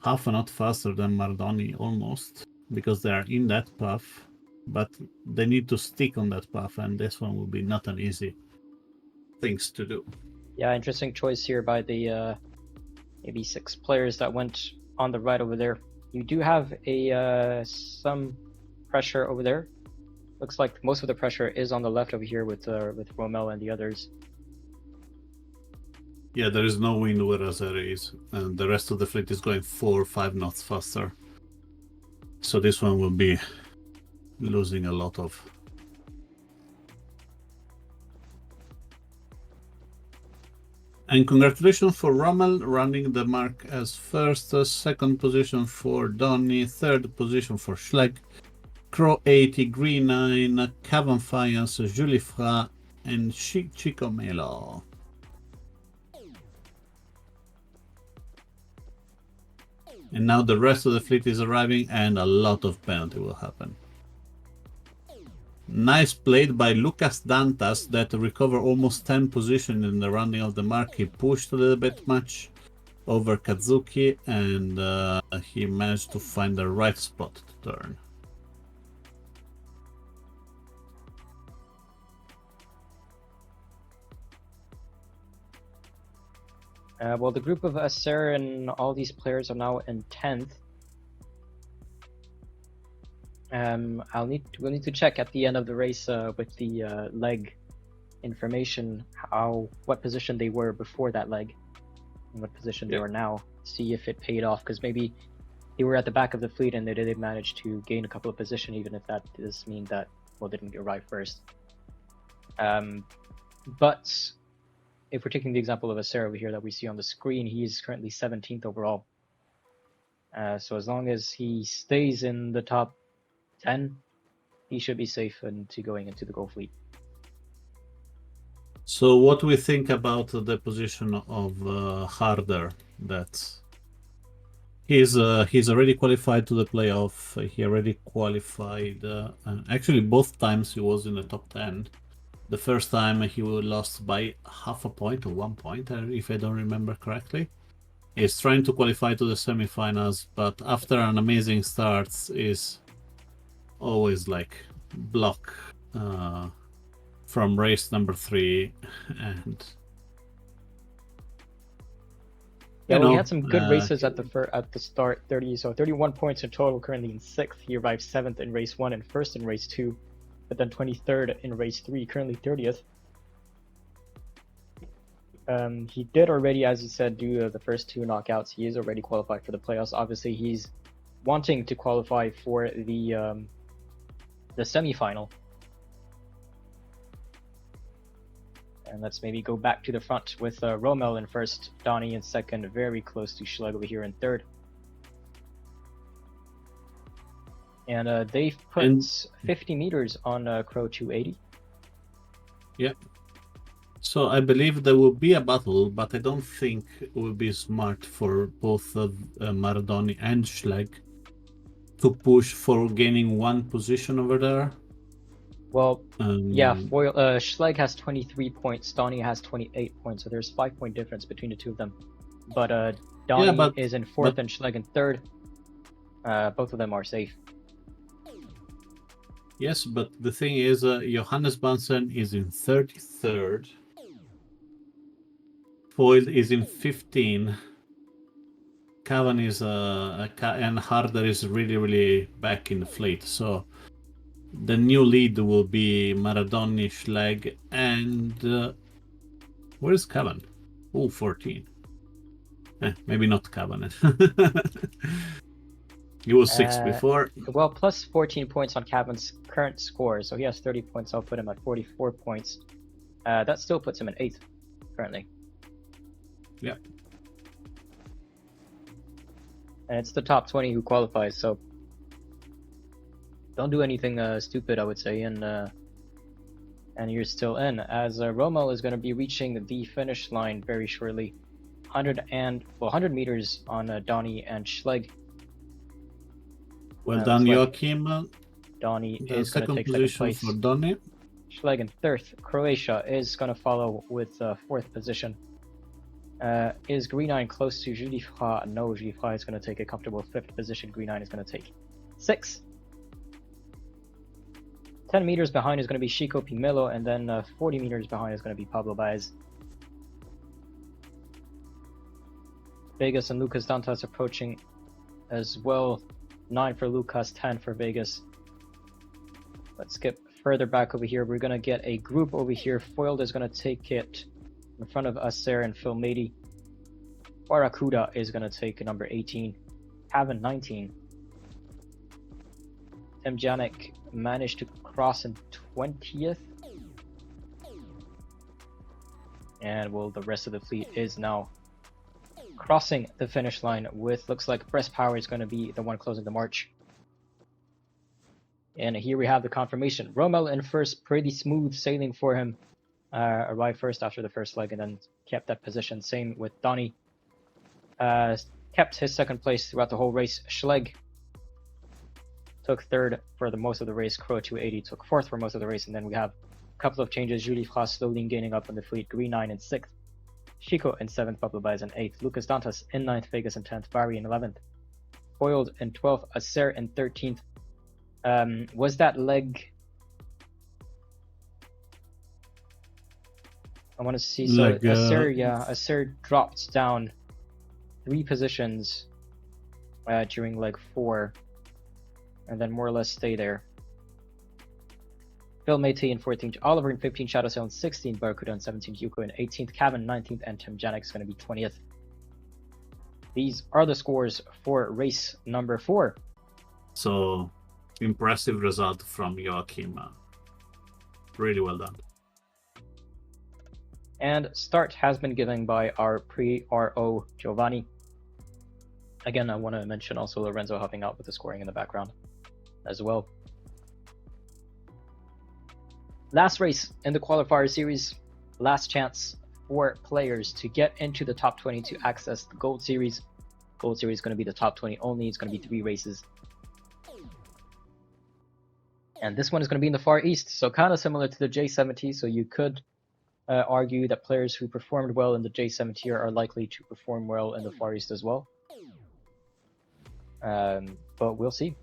half a knot faster than Maradoni almost, because they are in that path. but they need to stick on that path, and this one will be not an easy things to do. Yeah, interesting choice here by the maybe 6 players that went on the right over there. You do have a some pressure over there. Looks like most of the pressure is on the left over here with Rommel and the others. Yeah, there is no wind where Azeri is, and the rest of the fleet is going 4 or 5 knots faster. So this one will be losing a lot of. And congratulations for Rommel running the mark as first, second position for Donny, third position for Schleck, Crow 80, Green 9, Cavan Fiance, Julie Fra, and Chico Melo. And now the rest of the fleet is arriving, and a lot of penalty will happen. Nice played by Lucas Dantas that recovered almost 10 position in the rounding of the mark. He pushed a little bit much over Kazuki, and he managed to find the right spot to turn. Well, the group of Acer and all these players are now in 10th. We'll need to check at the end of the race with the leg information what position they were before that leg and what position they are now. See if it paid off, because maybe they were at the back of the fleet and they did manage to gain a couple of positions, even if that does mean that they didn't arrive first. But if we're taking the example of Acer over here that we see on the screen, he is currently 17th overall. So as long as he stays in the top 10, he should be safe into going into the Gold Fleet. So what do we think about the position of Harder? That he's already qualified to the playoff. He already qualified. Actually, both times he was in the top 10. The first time he lost by half a point or 1 point, if I don't remember correctly. He's trying to qualify to the semifinals, but after an amazing start, is always like block from race number 3, and yeah, he had some good races at the start. 31 points in total. Currently in 6th. He arrived 7th in race 1 and 1st in race 2. But then 23rd in race 3, currently 30th. He did already, as you said, do the first 2 knockouts. He is already qualified for the playoffs. Obviously, he's wanting to qualify for the semi-final. And let's maybe go back to the front with Rommel in first, Donny in second, very close to Schleg over here in third. And they've put 50 meters on Crow 280. Yeah. So I believe there will be a battle, but I don't think it will be smart for both Maradoni and Schleg to push for gaining 1 position over there. Well, yeah, Schleg has 23 points, Donny has 28 points, so there's 5-point difference between the two of them. But Donny is in 4th and Schleg in 3rd. Both of them are safe. Yes, but the thing is, Johannes Bansen is in 33rd. Foyle is in 15. Cavan is and Harder is really back in the fleet. So the new lead will be Maradoni, Schleg, and where is Cavan? Oh, 14. Maybe not Cavan. He was 6th before. Well, plus 14 points on Cavan's current score, so he has 30 points. I'll put him at 44 points. That still puts him in 8th currently. Yeah. And it's the top 20 who qualifies, so don't do anything stupid, I would say, and you're still in. As Rommel is going to be reaching the finish line very shortly. 100 meters on Donny and Schleg. Well done, Joachim. Donny is second going to take position second place. For Donny. Schleg in 3rd. Croatia is going to follow with 4th position. Is Green 9 close to Julifra? No, Julifra is going to take a comfortable 5th position. Green 9 is going to take 6th. 10 meters behind is going to be Chico Pimelo, and then 40 meters behind is going to be Pablo Baez. Vegas and Lucas Dantas approaching as well. 9 for Lucas, 10 for Vegas. Let's skip further back over here. We're going to get a group over here. Foiled is going to take it in front of Acer and Phil Mady. Barracuda is going to take number 18. Cavan 19. Tim Janik managed to cross in 20th. And well, the rest of the fleet is now crossing the finish line with, looks like Breast Power is going to be the one closing the march. And here we have the confirmation. Rommel in first, pretty smooth sailing for him. Arrived first after the first leg and then kept that position. Same with Donny. Kept his second place throughout the whole race. Schlegg took third for the most of the race. Crow 280 took fourth for most of the race. And then we have a couple of changes. Julie Fras slowly gaining up on the fleet. Green 9 in 6th. Chico in 7th. Pablo Baez in 8th. Lucas Dantas in 9th. Vegas in 10th. Barry in 11th. Foiled in 12th. Acer in 13th. Was that leg? I want to see. So Acer dropped down 3 positions during leg 4, and then more or less stay there. Phil Mady in 14th, Oliver in 15th, Shadowsail in 16th, Barracuda in 17th, Yuko in 18th, Cavan 19th, and Tim Janik is going to be 20th. These are the scores for race number 4. So, impressive result from Joachim. Really well done. And start has been given by our pre-RO Giovanni. Again, I want to mention also Lorenzo helping out with the scoring in the background as well. Last race in the qualifier series. Last chance for players to get into the top 20 to access the Gold Series. Gold Series is going to be the top 20 only. It's going to be 3 races. And this one is going to be in the Far East, so kind of similar to the J70. So you could argue that players who performed well in the J70 are likely to perform well in the Far East as well. But we'll see.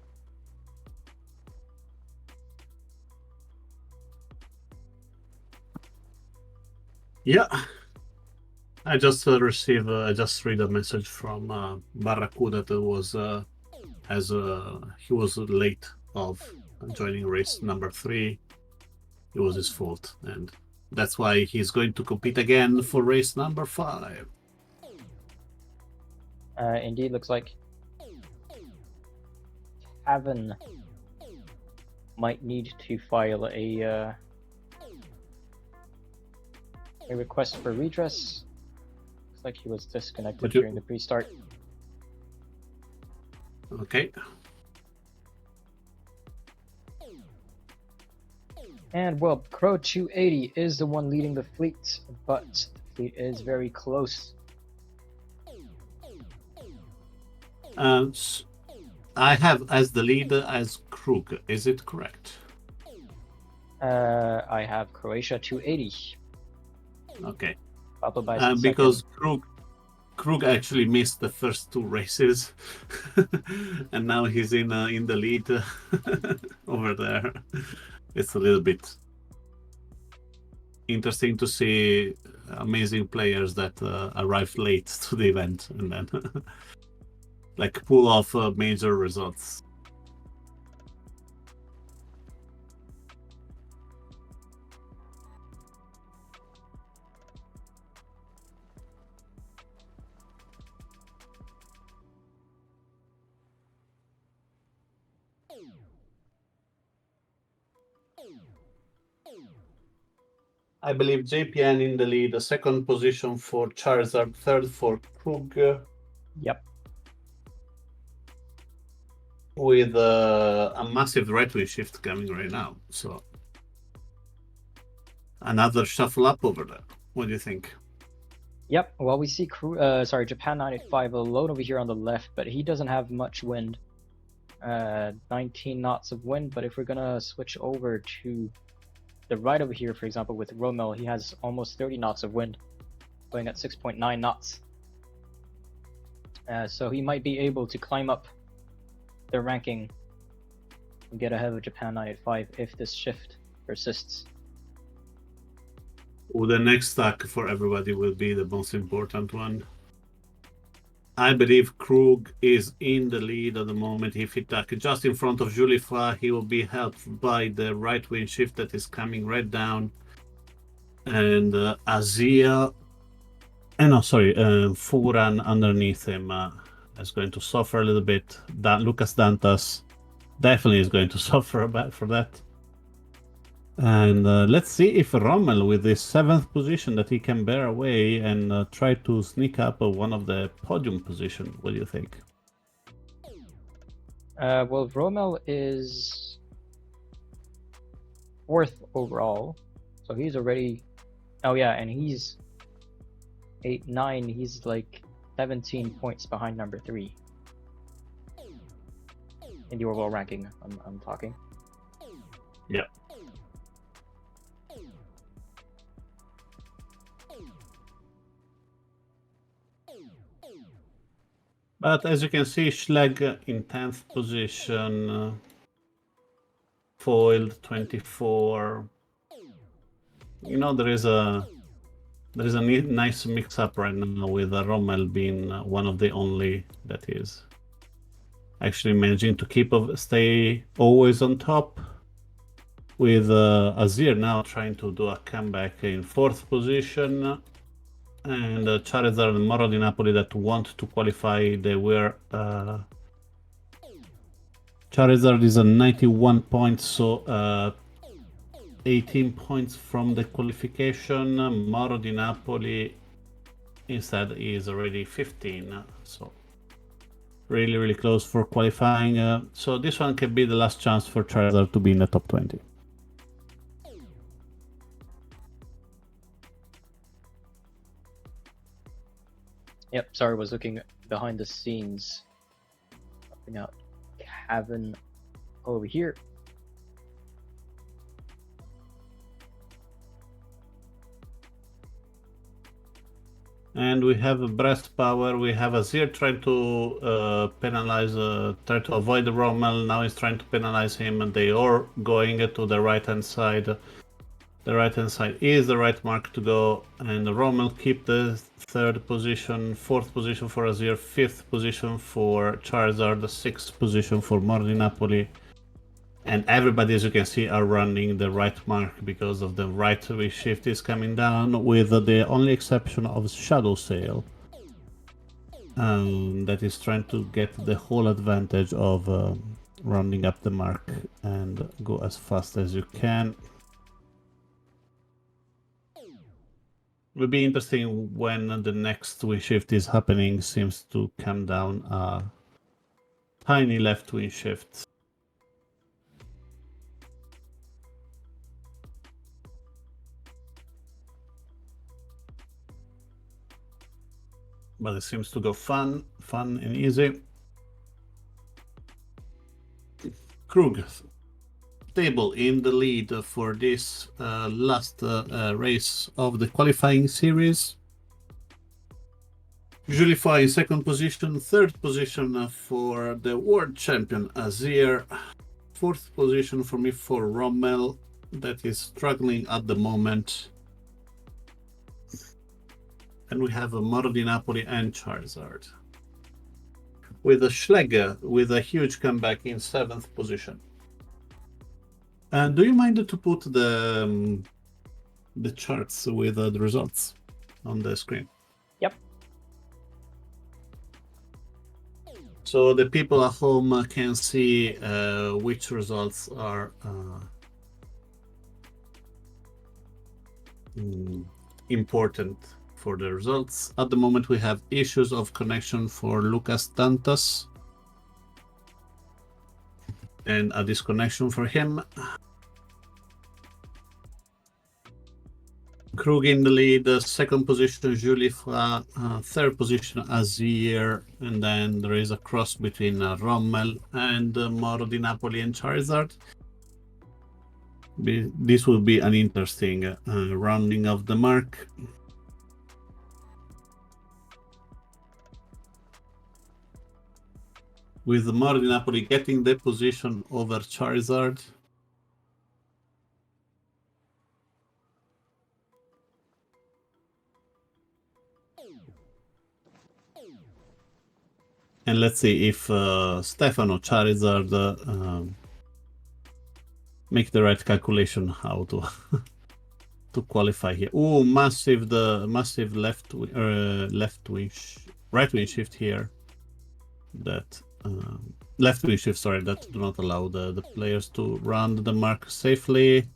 Yeah, I just received. I just read a message from Barracuda that was he was late of joining race number 3. It was his fault, and that's why he's going to compete again for race number 5. Indeed, looks like Cavan might need to file a request for redress. Looks like he was disconnected during the pre-start. Okay. And well, Crow 280 is the one leading the fleet, but the fleet is very close. I have as the leader as Krug. Is it correct? I have Croatia 280. Okay. Because Krug actually missed the first 2 races, and now he's in the lead over there. It's a little bit interesting to see amazing players that arrived late to the event and then like pull off major results. I believe JPN in the lead, a second position for Charizard, third for Krug. Yep. With a massive right wing shift coming right now. So another shuffle up over there. What do you think? Yep. Well, we see Japan 985 alone over here on the left, but he doesn't have much wind. 19 knots of wind, but if we're gonna switch over to the right over here, for example, with Rommel, he has almost 30 knots of wind, going at 6.9 knots. So he might be able to climb up the ranking and get ahead of Japan Knight at 5 if this shift persists. Well, the next stack for everybody will be the most important one. I believe Krug is in the lead at the moment. If he attack just in front of Julifa, he will be helped by the right wing shift that is coming right down. And Azia, Furan underneath him is going to suffer a little bit. Lucas Dantas definitely is going to suffer a bit for that. And let's see if Rommel, with this 7th position, that he can bear away and try to sneak up one of the podium position. What do you think? Well, Rommel is 4th overall, so he's already... Oh yeah, and he's 8-9, he's like 17 points behind number 3. In the overall ranking, I'm talking. Yeah. But as you can see, Schlegg in 10th position, foiled 24. You know, there is a nice mix-up right now with Rommel being one of the only that is actually managing to stay always on top, with Azir now trying to do a comeback in 4th position, and Charizard and Moro di Napoli that want to qualify. They were Charizard is a 91 points, so 18 points from the qualification. Moro di Napoli instead is already 15, so really close for qualifying. So this one can be the last chance for Charizard to be in the top 20. Yep, sorry, was looking behind the scenes. Helping out Kevin over here. And we have a breast power. We have Azir trying to penalize, try to avoid Rommel. Now he's trying to penalize him, and they are going to the right hand side. The right hand side is the right mark to go, and Rommel keep the 3rd position, 4th position for Azir, 5th position for Charizard, the 6th position for Moro di Napoli. And everybody, as you can see, are running the right mark because of the right shift is coming down, with the only exception of Shadow Sail, that is trying to get the whole advantage of rounding up the mark and go as fast as you can. Will be interesting when the next wing shift is happening. Seems to come down a tiny left wing shift. But it seems to go fun and easy. Krug, stable in the lead for this last race of the qualifying series. Julify in 2nd position, 3rd position for the world champion Azir, 4th position for me for Rommel, that is struggling at the moment. And we have a Moro di Napoli and Charizard, with a Schlegge with a huge comeback in 7th position. And do you mind to put the charts with the results on the screen? Yep. So the people at home can see which results are important for the results. At the moment, we have issues of connection for Lucas Dantas and a disconnection for him. Krug in the lead, 2nd position Julifra, 3rd position Azir, and then there is a cross between Rommel and Moro di Napoli and Charizard. This will be an interesting rounding of the mark. with Mori Napoli getting the position over Charizard. And let's see if Stefano Charizard make the right calculation how to to qualify here. Oh, massive right wing shift here. That left wing shift, sorry, that do not allow the players to run the mark safely.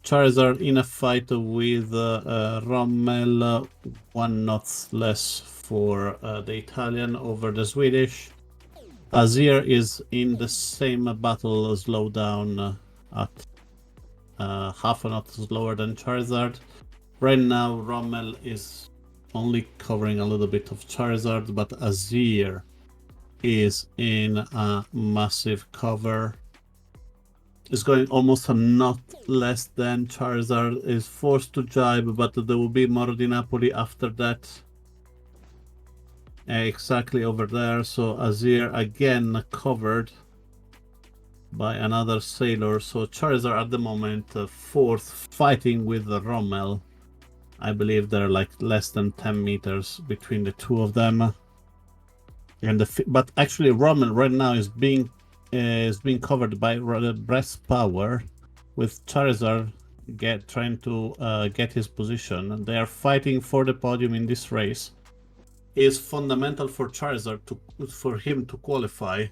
Charizard in a fight with Rommel, 1 knot less for the Italian over the Swedish. Azir is in the same battle, slowdown at half a knot slower than Charizard. Right now, Rommel is only covering a little bit of Charizard, but Azir is in a massive cover. Is going almost a knot less than Charizard, is forced to jibe, but there will be Moro di Napoli after that. Exactly over there, so Azir again covered by another Sailor. So Charizard at the moment fourth, fighting with the Rommel. I believe they're like less than 10 meters between the two of them. And but actually Rommel right now is being covered by breast power, with Charizard trying to get his position. They are fighting for the podium in this race. It is fundamental for Charizard for him to qualify.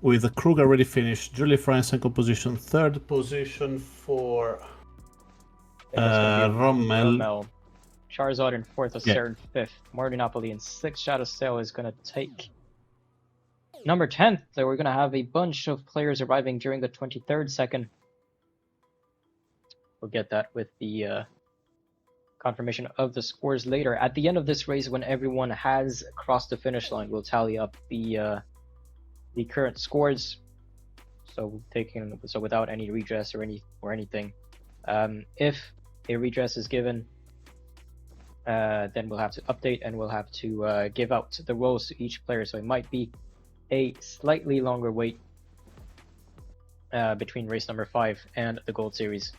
With Krug already finished, Julie Fry in second position, third position for Rommel. Charizard in fourth, Acer in fifth, Moro di Napoli in sixth. Shadow Sail is going to take number 10th. So we're going to have a bunch of players arriving during the 23rd second. We'll get that with the confirmation of the scores later. At the end of this race, when everyone has crossed the finish line, we'll tally up the current scores. So without any redress or anything. If a redress is given, then we'll have to update and we'll have to give out the roles to each player. So it might be a slightly longer wait between race number 5 and the Gold Series.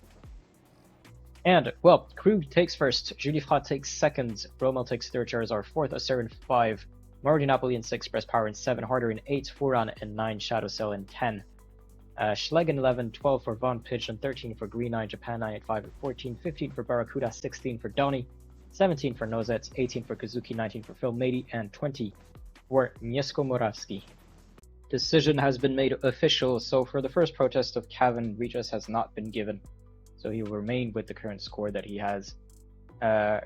And, well, Krug takes first, Julie Fra takes second, Rommel takes third, Charizard fourth, Acer in 5, Moro di Napoli in 6, Breast Power in 7, Harder in 8, Furan in 9, Shadow Cell in 10. Schleg in 11, 12 for Von Pigeon, 13 for Green 9, Japan 9 at 5 and 14, 15 for Barracuda, 16 for Donny, 17 for Nozets, 18 for Kazuki, 19 for Phil Mady, and 20 for Mieszko Morawski. Decision has been made official, so for the first protest of Cavan, redress has not been given. So he will remain with the current score that he has.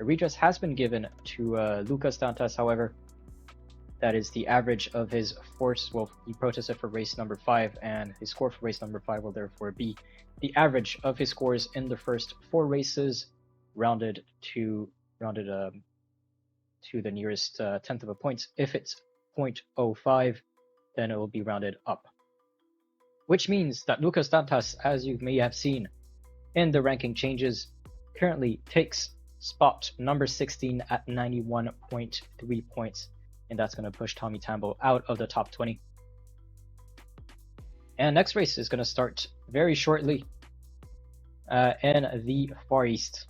Redress has been given to Lucas Dantas, however. That is the average of his force. Well, he protested for race number 5, and his score for race number 5 will therefore be the average of his scores in the first 4 races, rounded to the nearest tenth of a point. If it's 0.05, then it will be rounded up. Which means that Lucas Dantas, as you may have seen in the ranking changes, currently takes spot number 16 at 91.3 points. And that's going to push Tommy Tambo out of the top 20. And next race is going to start very shortly in the Far East.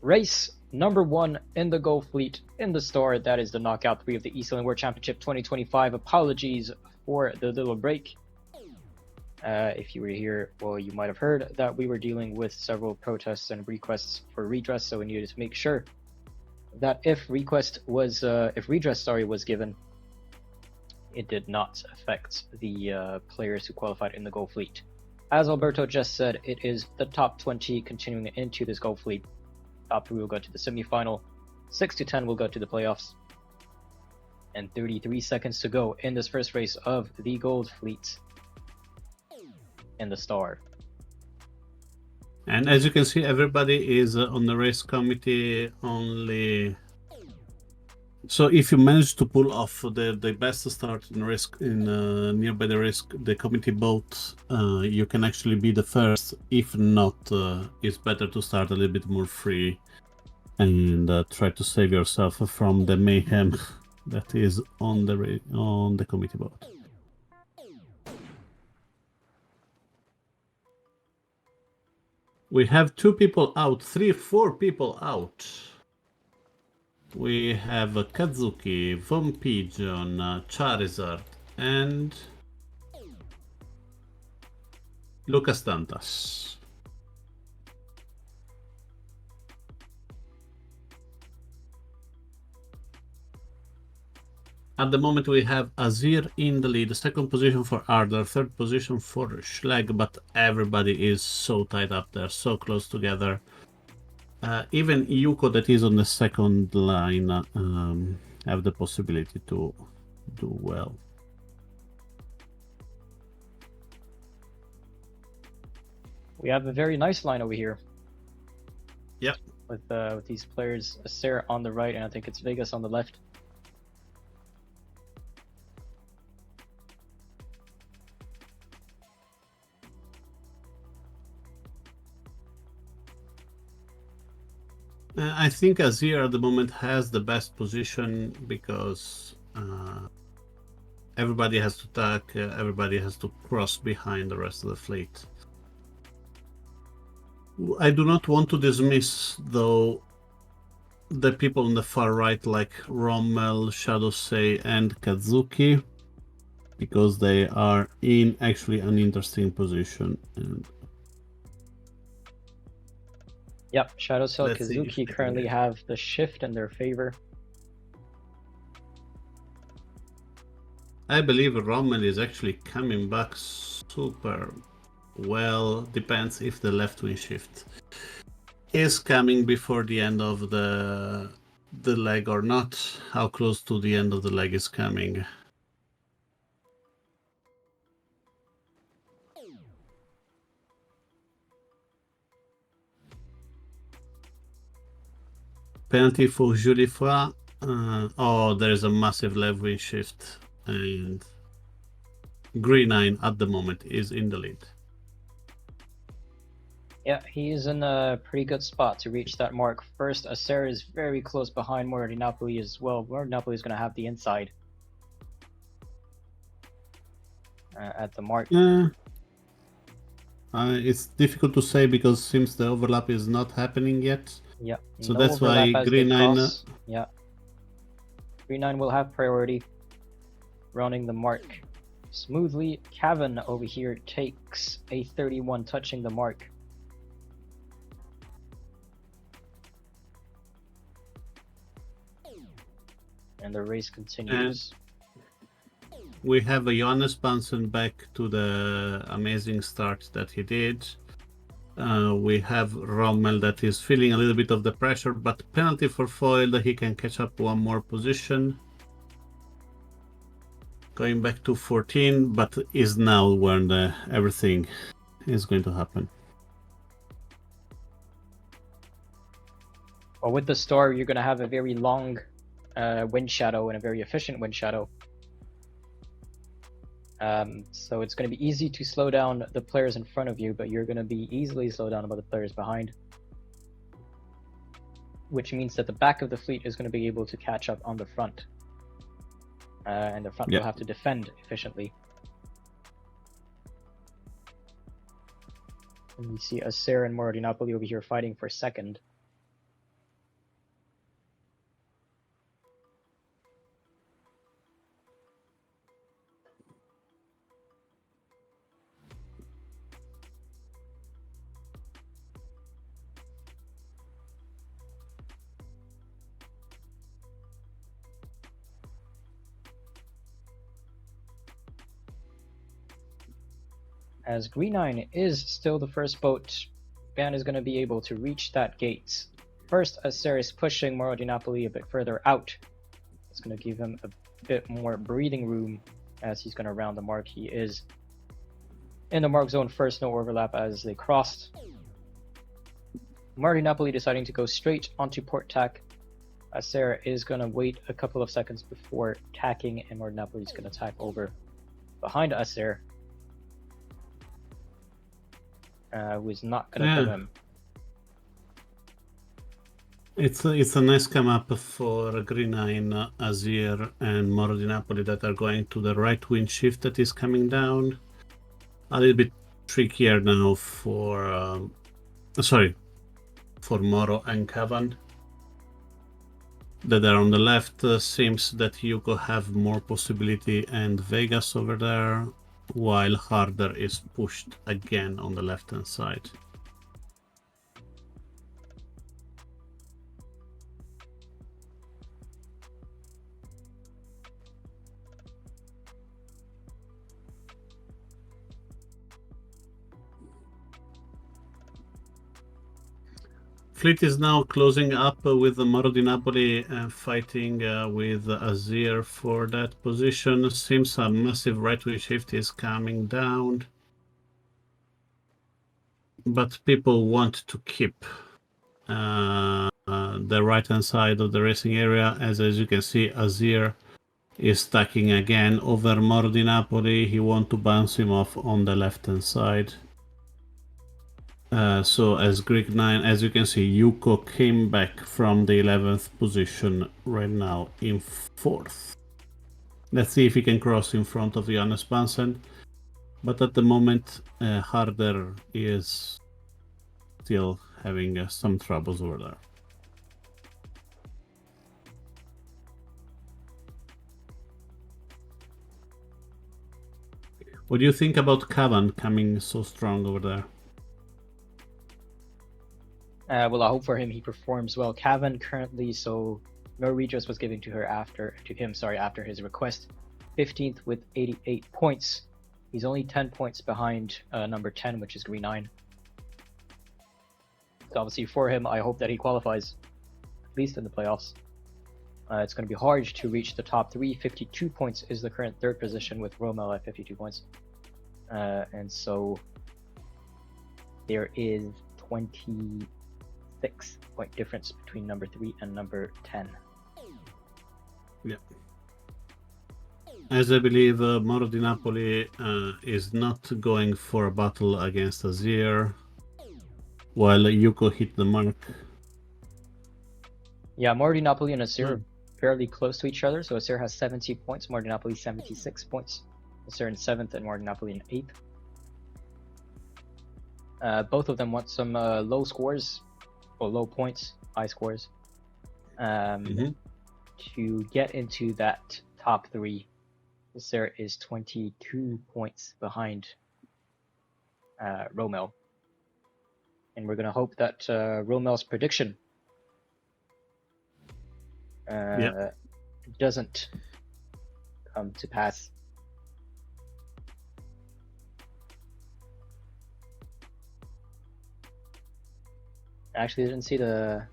Race number 1 in the Go Fleet in the store. That is the Knockout 3 of the eSailing World Championship 2025. Apologies for the little break. If you were here, well, you might have heard that we were dealing with several protests and requests for redress, so we needed to make sure that if redress was given, it did not affect the players who qualified in the Go Fleet. As Alberto just said, it is the top 20 continuing into this Go Fleet. Top 3 will go to the semifinal, 6 to 10 will go to the playoffs, and 33 seconds to go in this first race of the Gold Fleet in the Star. And as you can see, everybody is on the race committee only. So if you manage to pull off the best start in nearby the committee boat, you can actually be the first. If not, it's better to start a little bit more free and try to save yourself from the mayhem that is on the committee boat. We have 2 people out, 4 people out. We have Kazuki, Von Pigeon, Charizard, and Lucas Dantas. At the moment, we have Azir in the lead, second position for Ardor, third position for Schlag, but everybody is so tight up there, so close together. Even Yuko, that is on the second line, have the possibility to do well. We have a very nice line over here. Yep. With these players, Sarah on the right, and I think it's Vegas on the left. I think Azir at the moment has the best position because everybody has to attack, everybody has to cross behind the rest of the fleet. I do not want to dismiss, though, the people on the far right like Rommel, Shadowsei, and Kazuki, because they are in actually an interesting position. And yep, Shadowsell, let's see if Kazuki they can currently get- have the shift in their favor. I believe Rommel is actually coming back super well. Depends if the left wing shift is coming before the end of the leg or not. How close to the end of the leg is coming. Penalty for Julifra. Oh, there is a massive left wing shift, and Green 9 at the moment is in the lead. Yeah, he's in a pretty good spot to reach that mark. First, Acer is very close behind Mordi Napoli as well. Mordi Napoli is going to have the inside at the mark. It's difficult to say because since the overlap is not happening yet. Yeah, So no that's why overlap as Green they 9. cross. Yeah, Green 9 will have priority, rounding the mark smoothly. Cavan over here takes a 31, touching the mark. And the race continues. We have a Johannes bouncing back to the amazing start that he did. We have Rommel that is feeling a little bit of the pressure, but penalty for foil, he can catch up one more position. Going back to 14, but is now when everything is going to happen. Well, with the Star, you're going to have a very long wind shadow and a very efficient wind shadow. So it's going to be easy to slow down the players in front of you, but you're going to be easily slowed down by the players behind. Which means that the back of the fleet is going to be able to catch up on the front. And the front will have to defend efficiently. And we see Acer and Mordi Napoli over here fighting for second. As Green 9 is still the first boat, Ban is going to be able to reach that gate. First, Acer is pushing Mordi Napoli a bit further out. It's going to give him a bit more breathing room as he's going to round the mark. He is in the mark zone first, no overlap as they crossed. Mordi Napoli deciding to go straight onto port tack. Acer is going to wait a couple of seconds before tacking, and Mordi Napoli is going to tack over behind Acer. Who is not going to kill him. It's a nice come up for Green 9, Azir, and Moro di Napoli that are going to the right wing shift that is coming down. A little bit trickier now for Moro and Cavan. That are on the left. Seems that Yuko have more possibility and Vegas over there, while Harder is pushed again on the left hand side. Fleet is now closing up with the Moro di Napoli fighting with Azir for that position. Seems a massive right wing shift is coming down. But people want to keep the right hand side of the racing area. As you can see, Azir is stacking again over Moro di Napoli. He wants to bounce him off on the left hand side. So as Greek 9, as you can see, Yuko came back from the 11th position right now in 4th. Let's see if he can cross in front of Johannes Bansen. But at the moment, Harder is still having some troubles over there. What do you think about Cavan coming so strong over there? Well, I hope for him he performs well. Cavan currently, so no redress was given to him after his request. 15th with 88 points. He's only 10 points behind number 10, which is Green 9. So obviously for him, I hope that he qualifies, at least in the playoffs. It's going to be hard to reach the top 3. 52 points is the current 3rd position with Rommel at 52 points. And so there is 26-point difference between number 3 and number 10. Yeah. As I believe, Moro di Napoli is not going for a battle against Azir, while Yuko hit the mark. Yeah, Moro di Napoli and Azir are fairly close to each other. So Azir has 70 points, Moro di Napoli 76 points. Azir in 7th and Moro di Napoli in 8th. Both of them want some low scores, or low points, high scores, to get into that top 3. Azir is 22 points behind Rommel. And we're going to hope that Rommel's prediction doesn't come to pass. I actually didn't see the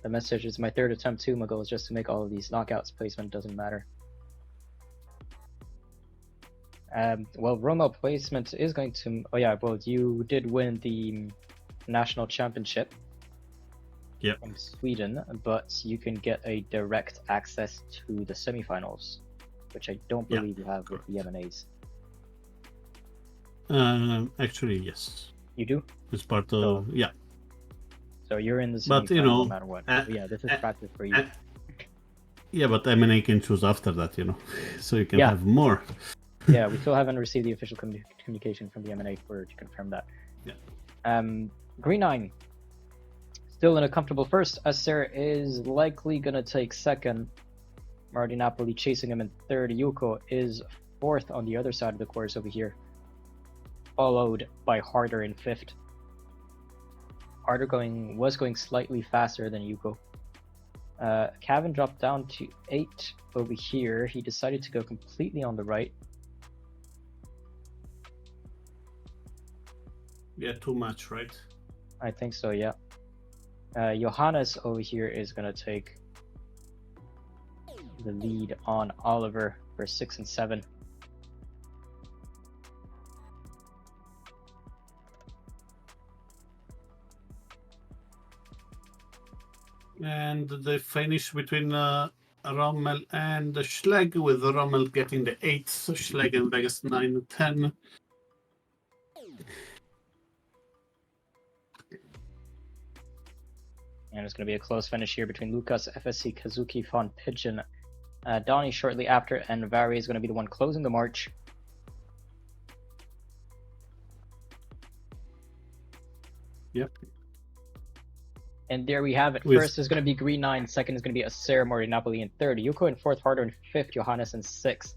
message. It's my 3rd attempt too. My goal is just to make all of these knockouts. Placement doesn't matter. Well, Rommel placement is going to... Oh yeah, well, you did win the national championship from Sweden, but you can get a direct access to the semifinals, which I don't believe you have with the M&As. Actually, yes. You do? It's part of... yeah. So you're in the semifinal no matter what. Yeah, this is practice for you. Yeah, but M&A can choose after that, so you can have more. Yeah, we still haven't received the official communication from the M&A to confirm that. Yeah. Green 9, still in a comfortable 1st. Azir is likely going to take 2nd. Moro di Napoli chasing him in 3rd. Yuko is 4th on the other side of the course over here, followed by Harder in 5th. Harder was going slightly faster than Yuko. Cavan dropped down to 8 over here. He decided to go completely on the right. Yeah, too much, right? I think so, yeah. Johannes over here is going to take the lead on Oliver for 6 and 7. And the finish between Rommel and Schlegg, with Rommel getting the 8th, Schlegg and Vegas 9 and 10. And it's going to be a close finish here between Lucas, FSC, Kazuki, Von Pigeon, Donnie shortly after, and Vari is going to be the one closing the march. Yep. And there we have it. First is going to be Green 9, second is going to be Acer, Mori, Napoli in third, Yuko in fourth, Harder in fifth, Johannes in sixth,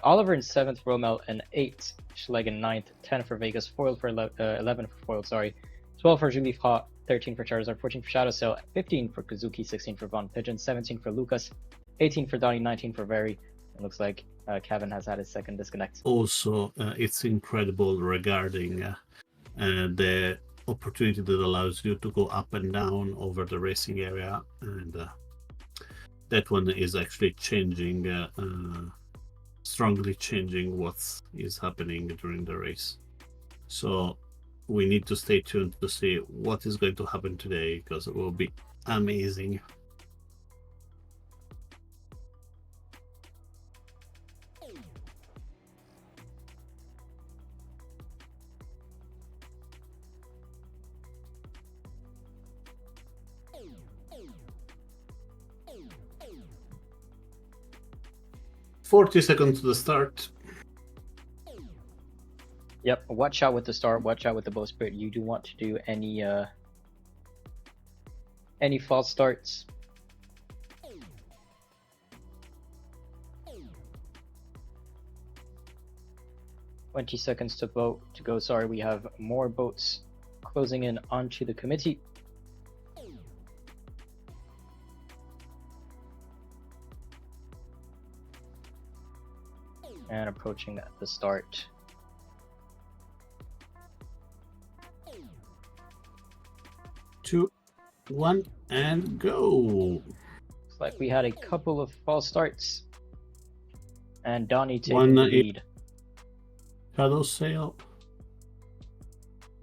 Oliver in seventh, Romel in eighth, Schleg in ninth, 10 for Vegas, Foiled for 11 for Foiled, sorry, 12 for Julie Fra, 13 for Charizard, 14 for Shadow Sail, 15 for Kazuki, 16 for Von Pigeon, 17 for Lucas, 18 for Donnie, 19 for Vari. It looks like Kevin has had his second disconnect. Also, it's incredible regarding the opportunity that allows you to go up and down over the racing area, and that one is actually changing, strongly changing what is happening during the race. So we need to stay tuned to see what is going to happen today, because it will be amazing. "40 seconds to the start." Yep, watch out with the start, watch out with the bowsprit. You do want to do any false starts. "20 seconds to go. Sorry, we have more boats closing in onto the committee. And approaching the start. 2, 1, and go. Looks like we had a couple of false starts. And Donnie taking the lead. Shadow Sail.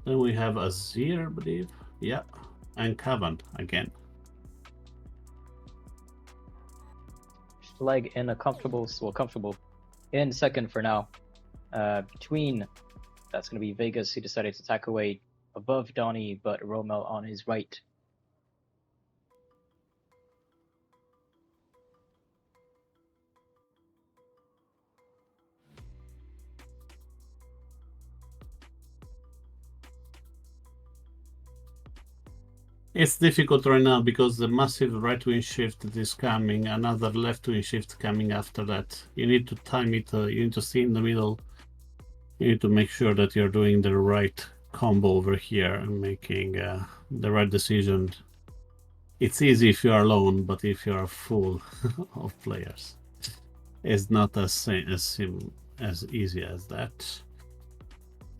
Then we have Azir, I believe. Yeah. And Kavan again. Schleg in a comfortable in second for now. Between, that's going to be Vegas. He decided to tack away above Donnie, but Romel on his right. It's difficult right now because the massive right wing shift that is coming, another left wing shift coming after that. You need to time it, you need to stay in the middle. You need to make sure that you're doing the right combo over here and making the right decision. It's easy if you are alone, but if you are full of players, it's not as easy as that.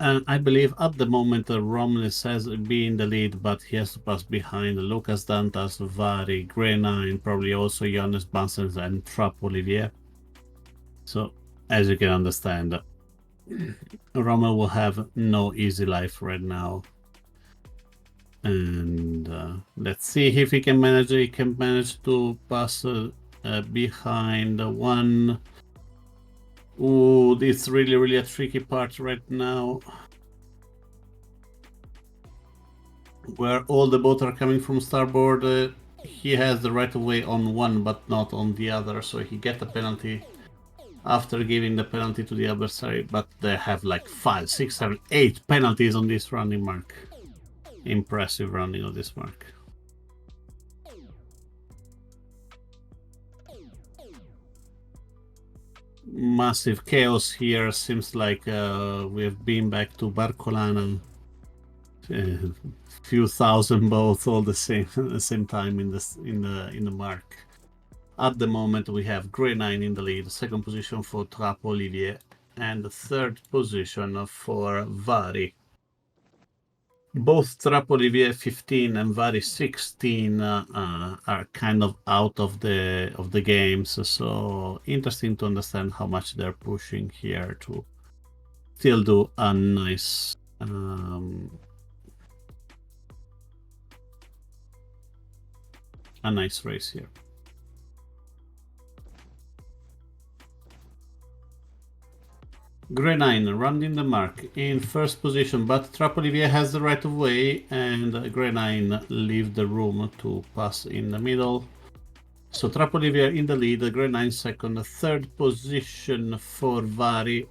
And I believe at the moment Romness has been in the lead, but he has to pass behind Lucas Dantas, Vari, Grey 9, probably also Jonas Bansens and Trap Olivier. So, as you can understand, Rommel will have no easy life right now. And let's see if he can manage. He can manage to pass behind one. Ooh, it's really a tricky part right now, where all the boats are coming from starboard. He has the right of way on one, but not on the other, so he gets a penalty after giving the penalty to the adversary. But they have like 5, 6, 7, 8 penalties on this running mark. Impressive running of this mark. Massive chaos here. Seems like we've been back to Barcolana. Few thousand boats all the same time in the mark. At the moment we have Grey 9 in the lead, second position for Trap Olivier, and the third position for Vari. Both Trap Olivier 15 and Vari 16 are kind of out of the games, so interesting to understand how much they're pushing here to still do a nice race here. Grey 9 rounding the mark in first position, but Trapolivia has the right of way, and Grey 9 leave the room to pass in the middle. So Trapolivia in the lead, Grey 9 second, third position for Vari.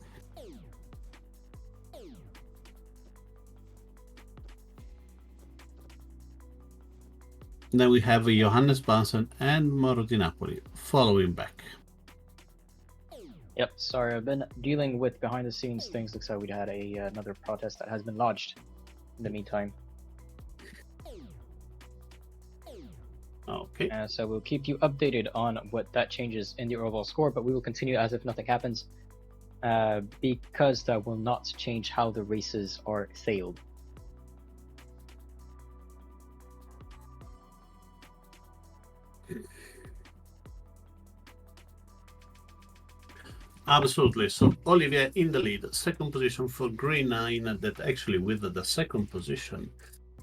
Then we have Johannes Bansen and Mauro Di Napoli following back. Yep, sorry, I've been dealing with behind the scenes things. Looks like we had another protest that has been lodged in the meantime. Okay. So we'll keep you updated on what that changes in the overall score, but we will continue as if nothing happens, because that will not change how the races are sailed. Absolutely. So Olivier in the lead, second position for Grey 9. That actually, with the second position,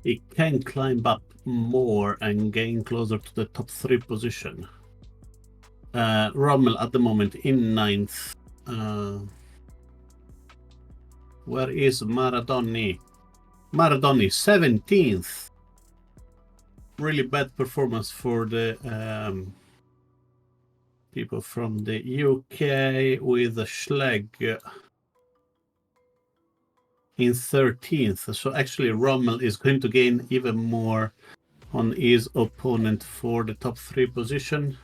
he can climb up more and gain closer to the top 3 position. Rommel at the moment in 9th. Where is Maradoni? Maradoni 17th. Really bad performance for the people from the UK, with Schlegg in 13th. So actually Rommel is going to gain even more on his opponent for the top 3 position,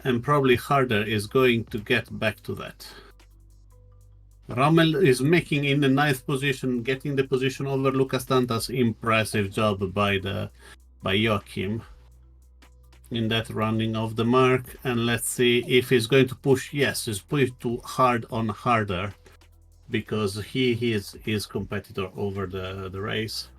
and probably Harder is going to get back to that. Rommel is making in the 9th position, getting the position over Lucas Dantas. Impressive job by Joachim in that rounding of the mark. And let's see if he's going to push. Yes, he's pushed too hard on Harder, because he is his competitor over the race.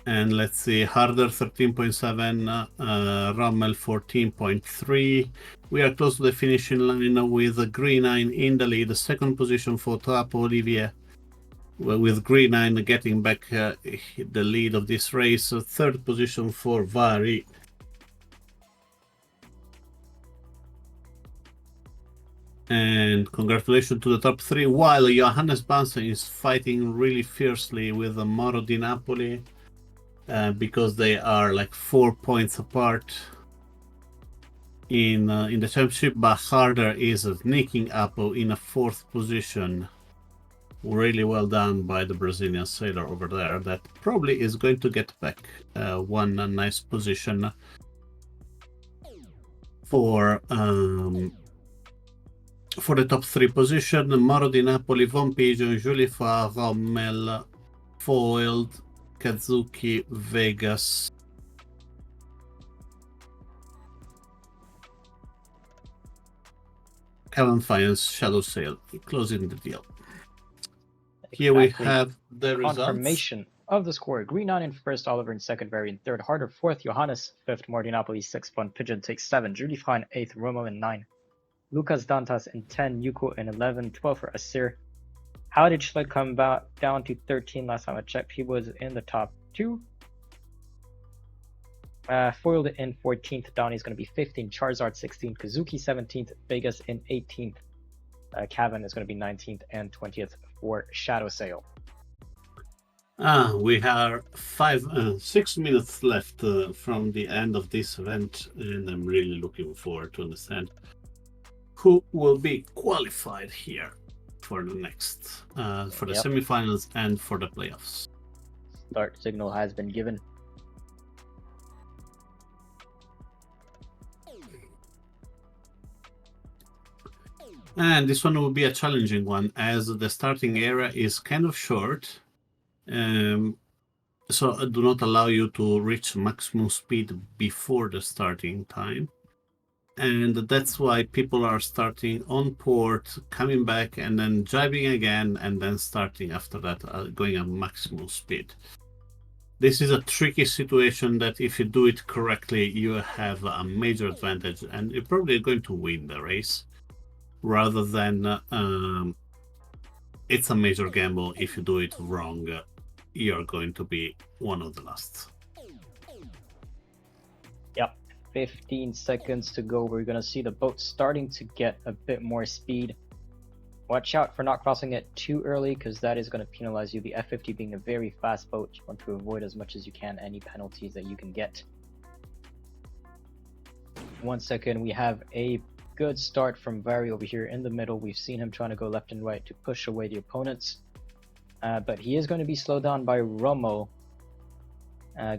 And let's see, Harder 13.7, Rommel 14.3. We are close to the finishing line with Green 9 in the lead. Second position for Trapo Olivier, with Green 9 getting back the lead of this race. Third position for Vari. And congratulations to the top 3, while Johannes Bansen is fighting really fiercely with Mauro Di Napoli. Because they are like 4 points apart in the championship, but Harder is sneaking up in a 4th position. Really well done by the Brazilian sailor over there. That probably is going to get back one nice position for the top 3 position. Mauro Di Napoli, Von Pigeon, Julifa, Rommel, foiled, Kazuki, Vegas. Calvin Fiennes, Shadow Sail, closing the deal. Here we have the results. Confirmation of the score. Green 9 in first, Oliver in second, Barry in third, Harder fourth, Johannes fifth, Mordinopoli sixth, Von Pigeon takes 7, Julie Fine 8th, Romo in 9, Lucas Dantas in 10, Yuko in 11, 12 for Asir. How did Schlegg come down to 13 last time I checked? He was in the top 2. Foiled in 14th, Donnie's going to be 15th, Charizard 16th, Kazuki 17th, Vegas in 18th, Kevin is going to be 19th and 20th for Shadow Sail. We have 6 minutes left from the end of this event, and I'm really looking forward to understand who will be qualified here for the next, for the semifinals and for the playoffs. Start signal has been given. And this one will be a challenging one, as the starting area is kind of short, so I do not allow you to reach maximum speed before the starting time. And that's why people are starting on port, coming back, and then driving again, and then starting after that, going at maximum speed. This is a tricky situation that if you do it correctly, you have a major advantage, and you're probably going to win the race, rather than it's a major gamble. If you do it wrong, you're going to be one of the last. Yep. 15 seconds to go. We're going to see the boat starting to get a bit more speed. Watch out for not crossing it too early, because that is going to penalize you. The F50 being a very fast boat, you want to avoid as much as you can any penalties that you can get. 1 second, we have a good start from Vari over here in the middle. We've seen him trying to go left and right to push away the opponents. But he is going to be slowed down by Romo.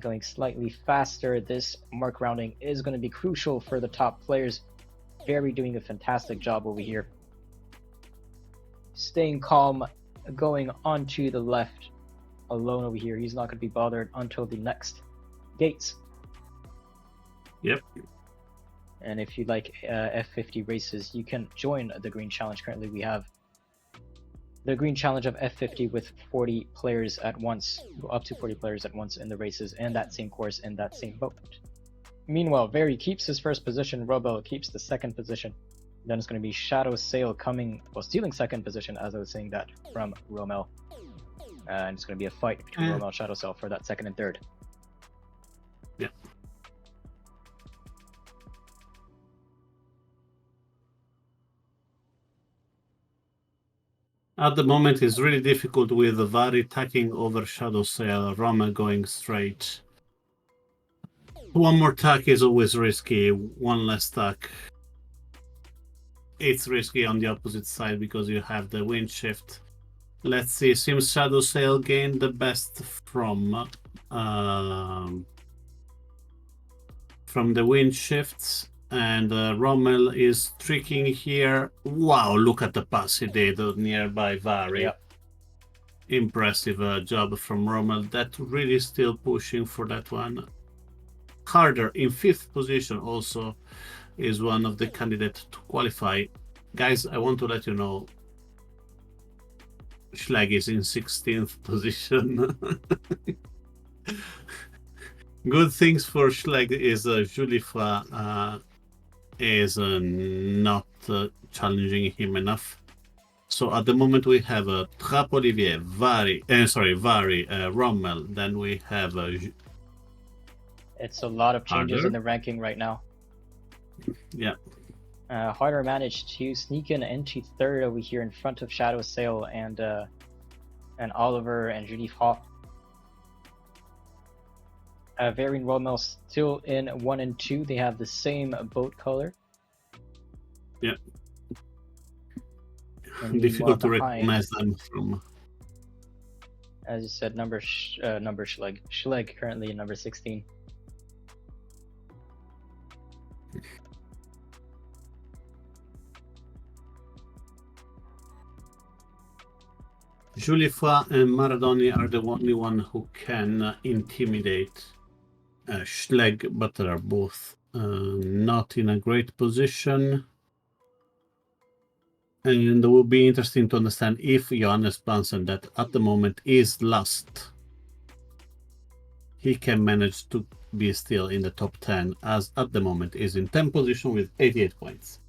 Going slightly faster. This mark rounding is going to be crucial for the top players. Vari doing a fantastic job over here. Staying calm, going onto the left alone over here. He's not going to be bothered until the next gates. Yep. And if you like F50 races, you can join the Green Challenge. Currently, we have the Green Challenge of F50 with 40 players at once, up to 40 players at once in the races, and that same course in that same boat. Meanwhile, Vari keeps his first position. Robo keeps the second position. Then it's going to be Shadow Sail coming, well, stealing second position, as I was saying that, from Romel. And it's going to be a fight between Romel and Shadow Sail for that second and third. Yeah. At the moment, it's really difficult with Vari tacking over Shadow Sail, Roma going straight. One more tack is always risky, one less tack. It's risky on the opposite side because you have the wind shift. Let's see, seems Shadow Sail gained the best from the wind shifts, and Rommel is tricking here. Wow, look at the pass he did nearby Vari. Yep. Impressive job from Rommel. That really still pushing for that one. Harder in 5th position also is one of the candidates to qualify. Guys, I want to let you know Schlag is in 16th position. Good things for Schlag is Julifra is not challenging him enough. So at the moment we have Trapp Olivier, Vari, Rommel. Then we have It's a lot of changes Harder. in the ranking right now. Yeah. Harder managed to sneak into third over here in front of Shadow Sail and Oliver and Judith Hawk. Vari and Rommel still in 1 and 2. They have the same boat color. Yeah. And Difficult to behind, recognize them from. as you said, number Schleg. Schleg currently in number 16. Julifra and Maradoni are the only one who can intimidate Schleg, but they are both not in a great position. And it will be interesting to understand if Johannes Bansen, that at the moment is last, he can manage to be still in the top 10, as at the moment is in 10th position with 88 points.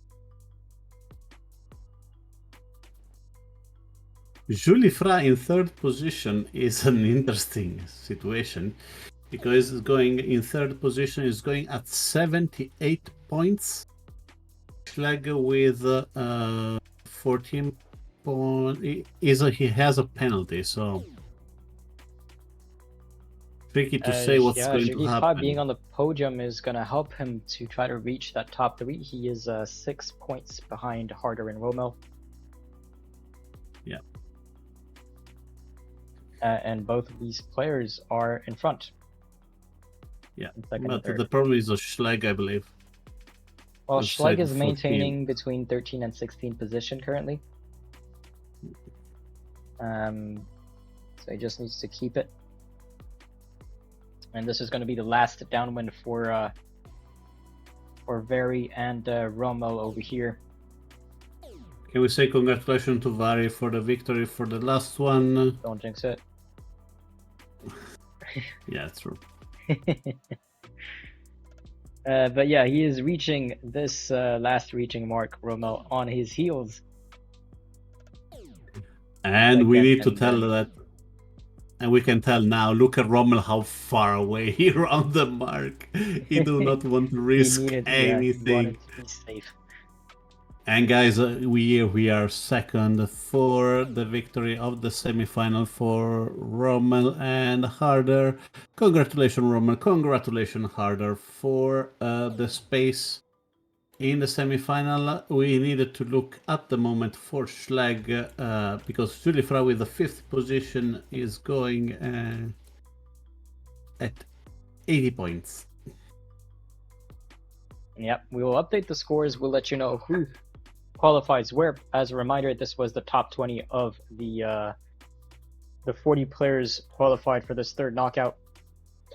Julifra in 3rd position is an interesting situation, because going in 3rd position is going at 78 points. Schlag with 14 points. He has a penalty, so tricky to say what's going to happen. Being on the podium is going to help him to try to reach that top 3. He is 6 points behind Harder and Rommel. Yeah. And both of these players are in front. Yeah, but the problem is a Schlag, I believe. Well, Schleg is maintaining between 13 and 16 position currently. So he just needs to keep it. And this is going to be the last downwind for Vari and Rommel over here. Can we say congratulations to Vari for the victory for the last one? Don't jinx it. Yeah, it's true. But yeah, he is reaching this last reaching mark, Rommel, on his heels. And we need to tell that And we can tell now, look at Rommel how far away he ran the mark. He do not want to risk he anything. wanted to be safe. And guys, we are second for the victory of the semi-final for Rommel and Harder. Congratulations, Rommel. Congratulations, Harder, for the space in the semi-final. We needed to look at the moment for Schlag because Zulifra with the 5th position is going at 80 points. Yep, we will update the scores. We'll let you know who qualifies where. As a reminder, this was the top 20 of the 40 players qualified for this third knockout.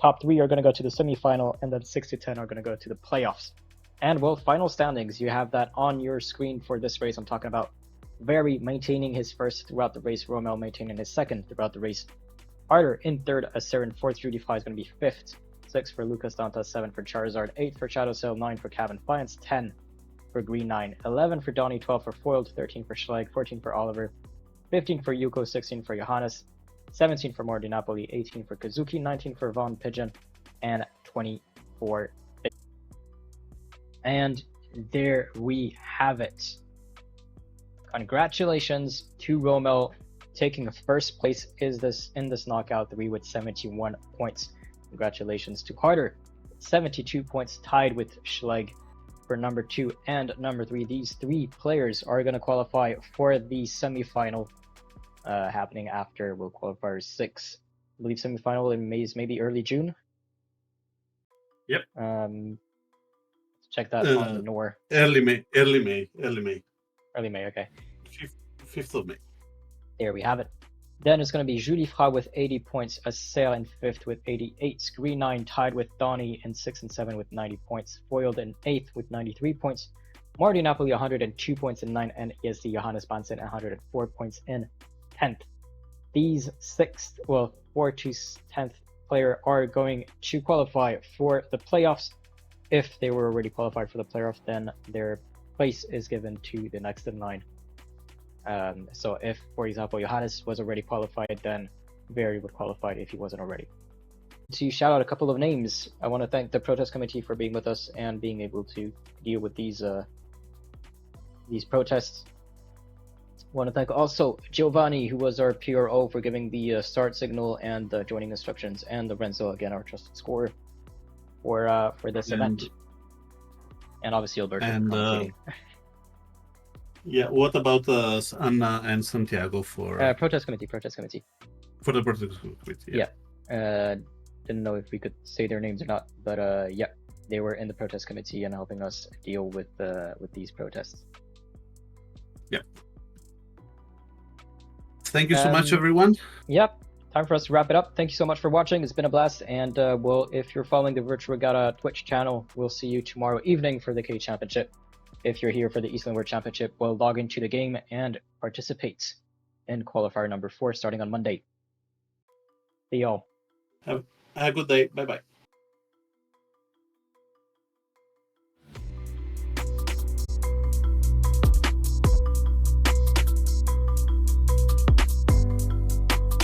Top 3 are going to go to the semi-final, and then 6 to 10 are going to go to the playoffs. And well, final standings, you have that on your screen for this race. I'm talking about Very maintaining his first throughout the race, Rommel maintaining his second throughout the race. Harder in third, Acerin 4th, Judify is going to be 5th. 6 for Lucas Danta, 7 for Charizard, 8 for Shadowsail, 9 for Cabin Fiance, 10 for Green 9, 11 for Donnie, 12 for Foiled, 13 for Schlag, 14 for Oliver, 15 for Yuko, 16 for Johannes, 17 for Marty Napoli, 18 for Kazuki, 19 for Von Pigeon, and 20 for... And there we have it. Congratulations to Rommel taking first place in this knockout 3 with 71 points. Congratulations to Harder, 72 points, tied with Schleg for number 2 and number 3. These 3 players are going to qualify for the semi-final happening after qualifier 6. I believe semi-final in May is maybe early June. Yep. Check that on the NOR. Early May. Early May, okay. 5th of May. There we have it. Then it's going to be Judifra with 80 points, Acer in 5th with 88, Green 9 tied with Donnie in 6th and 7th with 90 points, Foiled in 8th with 93 points, Marty Napoli 102 points in 9th, and ESC Johannes Bansen 104 points in 10th. These 4 to 10th player are going to qualify for the playoffs. If they were already qualified for the playoffs, then their place is given to the next in line. So if, for example, Johannes was already qualified, then Very would qualify if he wasn't already. To shout out a couple of names, I want to thank the protest committee for being with us and being able to deal with these protests. I want to thank also Giovanni, who was our PRO, for giving the start signal and the joining instructions, and Lorenzo, again, our trusted scorer for this event. And obviously Alberto commentating. Yeah, what about Anna and Santiago for protest committee? For the protest committee. Yeah. Didn't know if we could say their names or not, but yeah, they were in the protest committee and helping us deal with these protests. Yeah. Thank you so much, everyone. Yep. Time for us to wrap it up. Thank you so much for watching. It's been a blast. And well, if you're following the Virtual Regatta Twitch channel, we'll see you tomorrow evening for the K Championship. If you're here for the eSailing World Championship, well, log into the game and participate in qualifier number 4 starting on Monday. See y'all. Have a good day. Bye-bye.